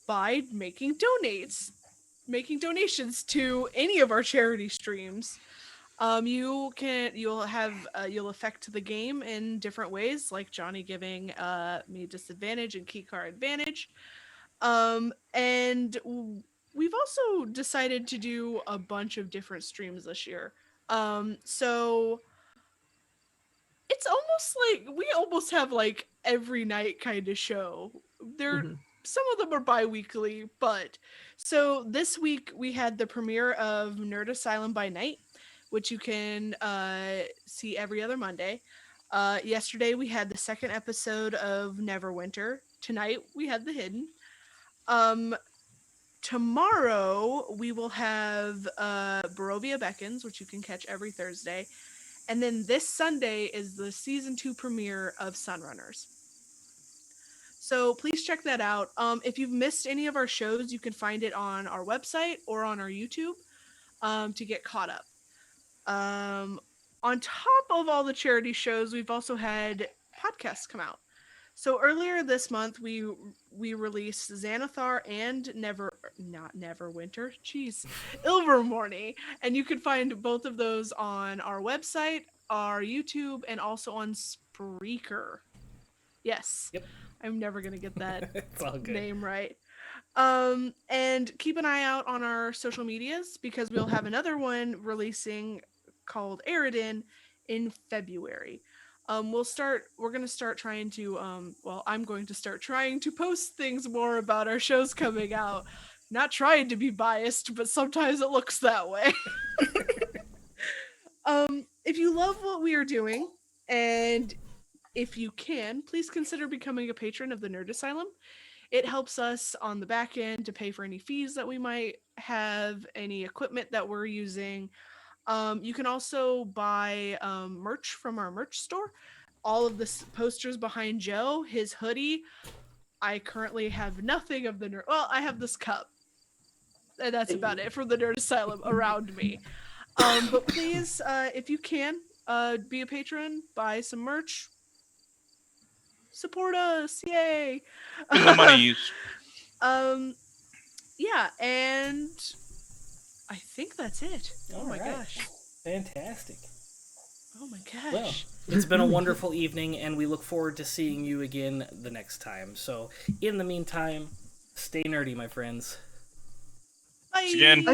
by making donations to any of our charity streams. You'll affect the game in different ways, like Johnny giving me disadvantage and Keekar advantage. And we've also decided to do a bunch of different streams this year. So it's almost like we almost have like every night kind of show. Some of them are bi-weekly, but so this week we had the premiere of Nerd Asylum by Night, which you can see every other Monday. Yesterday we had the second episode of Neverwinter. Tonight we had The Hidden. Tomorrow we will have Barovia Beckons, which you can catch every Thursday. And then this Sunday is the season 2 premiere of Sunrunners. So please check that out. If you've missed any of our shows, you can find it on our website or on our YouTube to get caught up. On top of all the charity shows, we've also had podcasts come out. So earlier this month, we released Xanathar and Neverwinter, Ilvermorny, and you can find both of those on our website, our YouTube, and also on Freaker. Yes. Yep. I'm never gonna get that It's all good. name right. And keep an eye out on our social medias because we'll have another one releasing called Aridin in February. We're gonna start trying to I'm going to start trying to post things more about our shows coming out. Not trying to be biased, but sometimes it looks that way. If you love what we are doing, and if you can, please consider becoming a patron of the Nerd Asylum. It helps us on the back end to pay for any fees that we might have, any equipment that we're using. You can also buy merch from our merch store. All of the posters behind Joe, his hoodie. I currently have nothing of the nerd. Well, I have this cup. And that's about it from the Nerd Asylum around me. But please, if you can, be a patron, buy some merch. Support us, yay! No money used. Yeah, and I think that's it. All my right. gosh. Fantastic. Oh my gosh. Well, it's been a wonderful evening, and we look forward to seeing you again the next time. So, in the meantime, stay nerdy, my friends. Bye. Again. Bye.